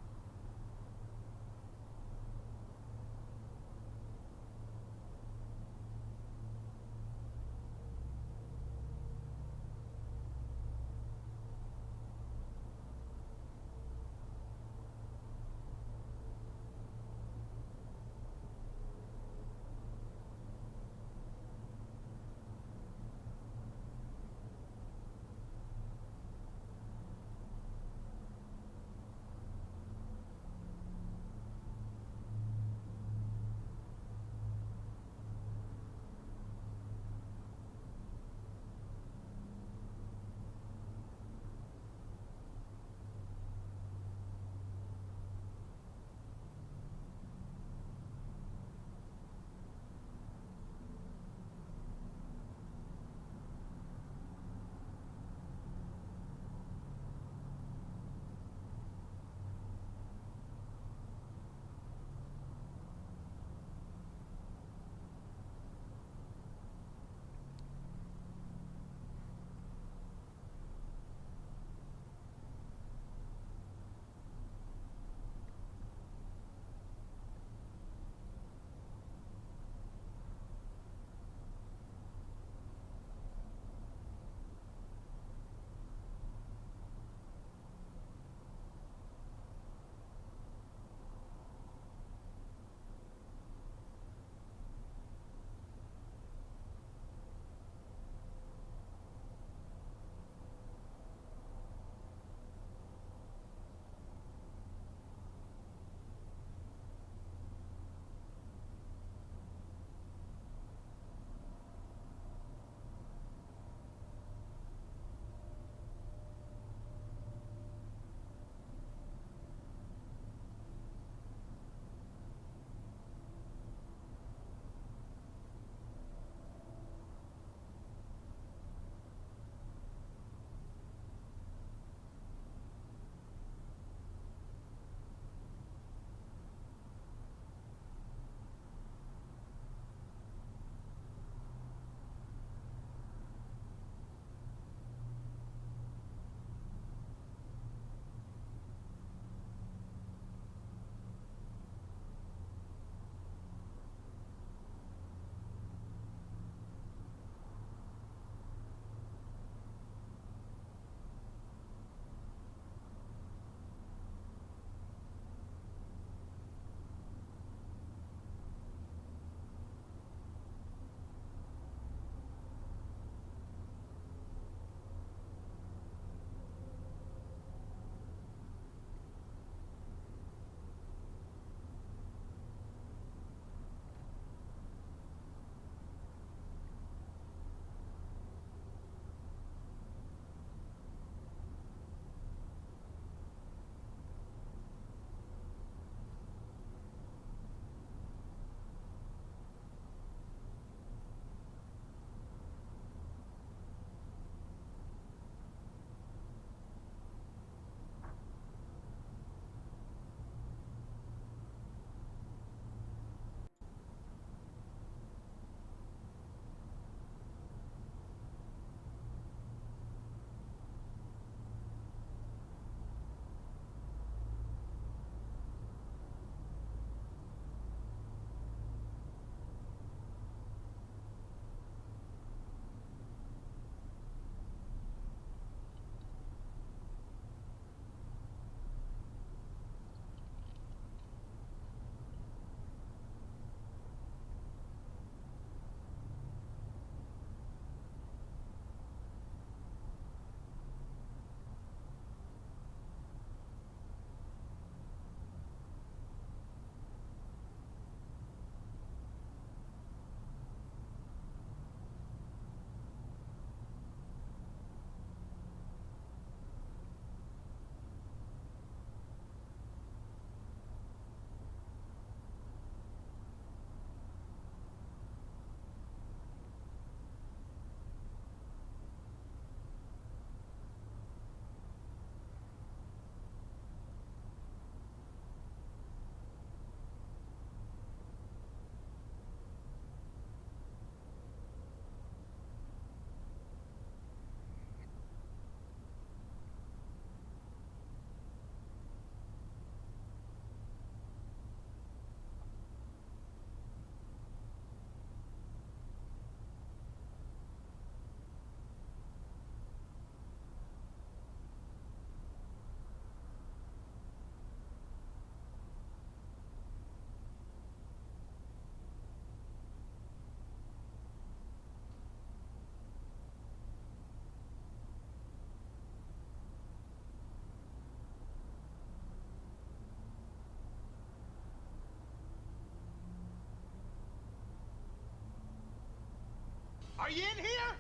Speaker 3: Are you in here?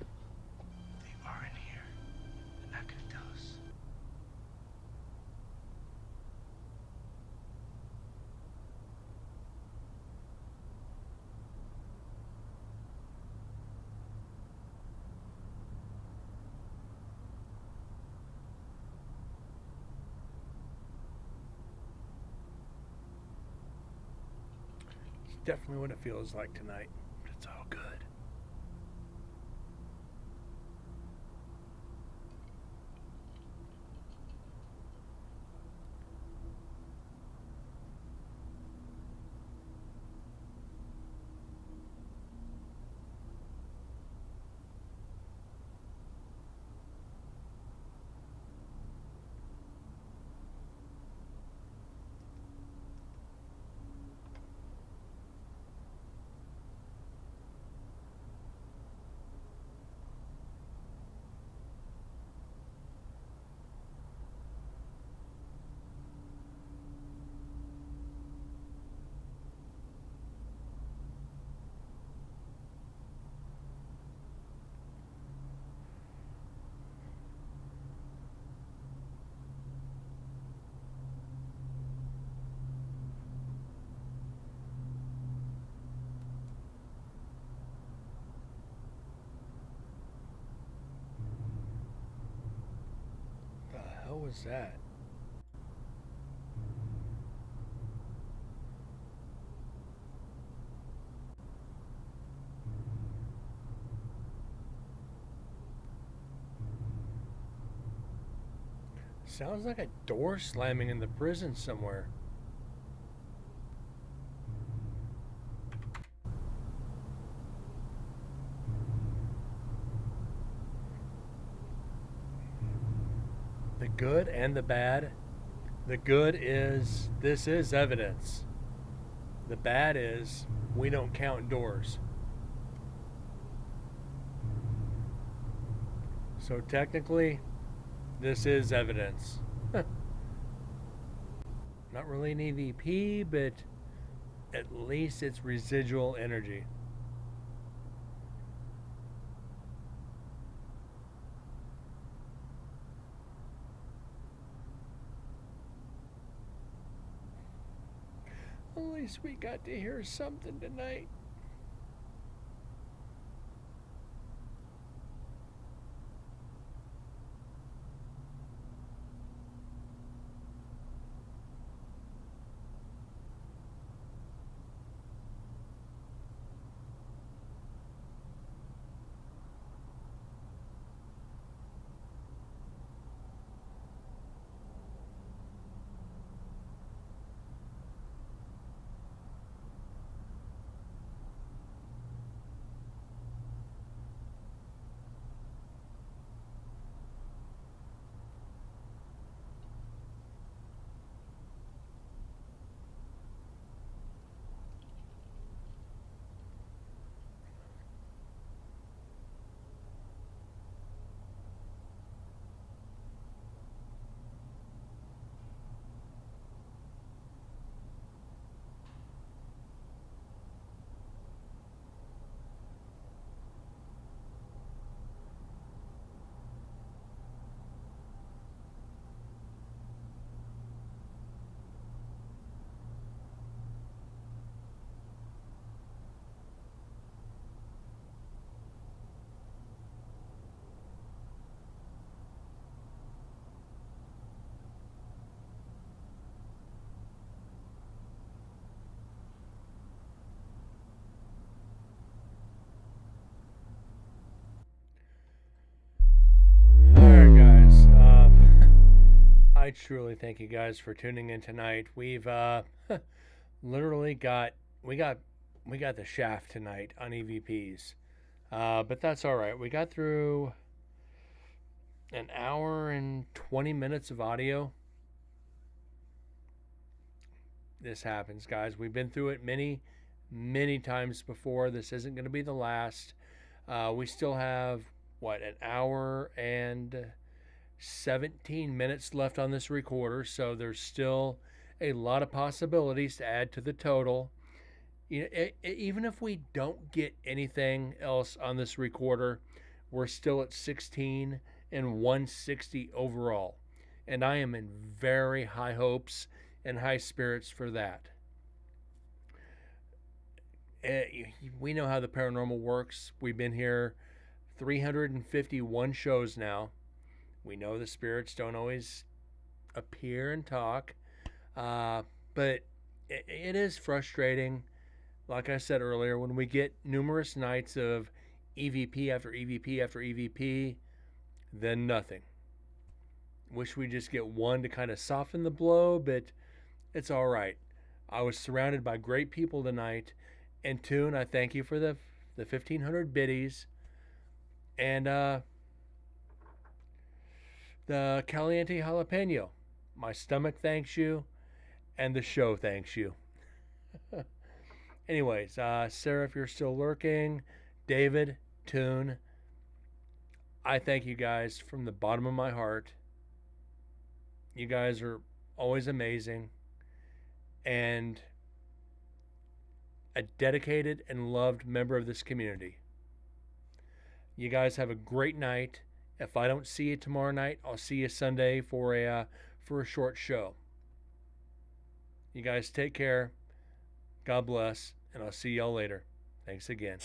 Speaker 4: They are in here. They're not gonna tell us.
Speaker 2: It's definitely what it feels like tonight. But it's all good. The hell was that? Sounds like a door slamming in the prison somewhere. The good and the bad. The good is this is evidence. The bad is we don't count doors. So technically, this is evidence. Not really an EVP, but at least it's residual energy. At least we got to hear something tonight. Alright, guys. I truly thank you guys for tuning in tonight. We've literally got we got the shaft tonight on EVPs, but that's all right. We got through an hour and 20 minutes of audio. This happens, guys. We've been through it many times before. This isn't going to be the last. We still have an hour and 17 minutes left on this recorder, so there's still a lot of possibilities to add to the total. You know, even if we don't get anything else on this recorder, we're still at 16 and 160 overall. And I am in very high hopes and high spirits for that. We know how the paranormal works. We've been here 351 shows now. We know the spirits don't always appear and talk, but it is frustrating. Like I said earlier, when we get numerous nights of EVP after EVP after EVP, then nothing. Wish we just get one to kind of soften the blow, but it's all right. I was surrounded by great people tonight. And Tune, I thank you for the 1,500 biddies. And the Caliente Jalapeno. My stomach thanks you, and the show thanks you. Anyways, Sarah, if you're still lurking, David, Tune, I thank you guys from the bottom of my heart. You guys are always amazing and a dedicated and loved member of this community. You guys have a great night. If I don't see you tomorrow night, I'll see you Sunday for a short show. You guys take care. God bless, and I'll see y'all later. Thanks again.